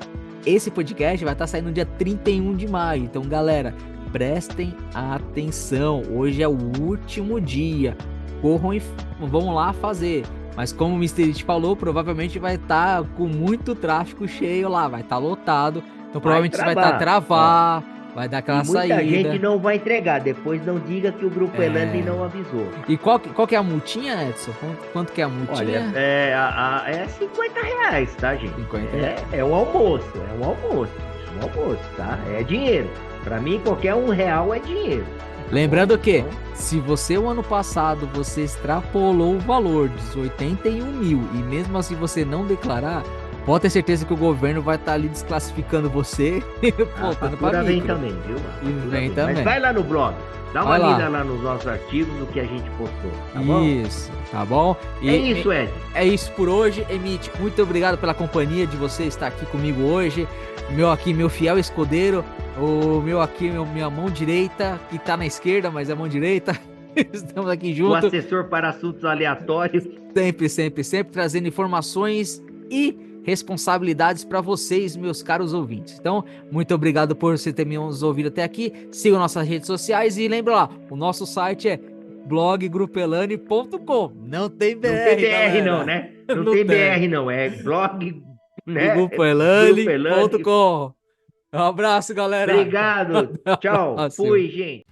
esse podcast vai estar saindo no dia 31 de maio. Então, galera, prestem atenção. Hoje é o último dia. Corram e vão lá fazer. Mas como o Mr. It falou, provavelmente vai estar com muito tráfego cheio lá. Vai estar lotado. Então, provavelmente vai estar travar. Vai dar aquela saída.
Muita gente não vai entregar. Depois não diga que o Grupo Elane não avisou.
E qual que é a multinha, Edson? Quanto que é a multinha?
Olha, é R$50, tá, gente?
50
é um almoço. É um almoço, tá? É dinheiro. Pra mim, qualquer R$1 é dinheiro.
Lembrando que, se você, o ano passado, você extrapolou o valor dos 81 mil e mesmo assim você não declarar, pode ter certeza que o governo vai estar ali desclassificando você e voltando para
vem
micro.
também, viu?
E vem também.
Mas vai lá no blog, dá uma
Vai lá.
lida lá nos nossos artigos do que a gente postou, tá bom?
Isso, tá bom?
É isso, Ed.
É isso por hoje, Emite. Muito obrigado pela companhia de você estar aqui comigo hoje. Meu fiel escudeiro, minha mão direita, que tá na esquerda, mas é a mão direita. Estamos aqui
O
juntos.
assessor para assuntos aleatórios.
Sempre trazendo informações e responsabilidades para vocês, meus caros ouvintes. Então, muito obrigado por você ter nos ouvido até aqui. Sigam nossas redes sociais e lembra lá, o nosso site é bloggrupelane.com. Não tem BR,
Não tem BR
galera.
não, né? Não
Não
tem
tem.
BR não, é blog, né?
Grupelane.com. Um abraço, galera.
Obrigado. Tchau.
Próximo.
Fui, gente.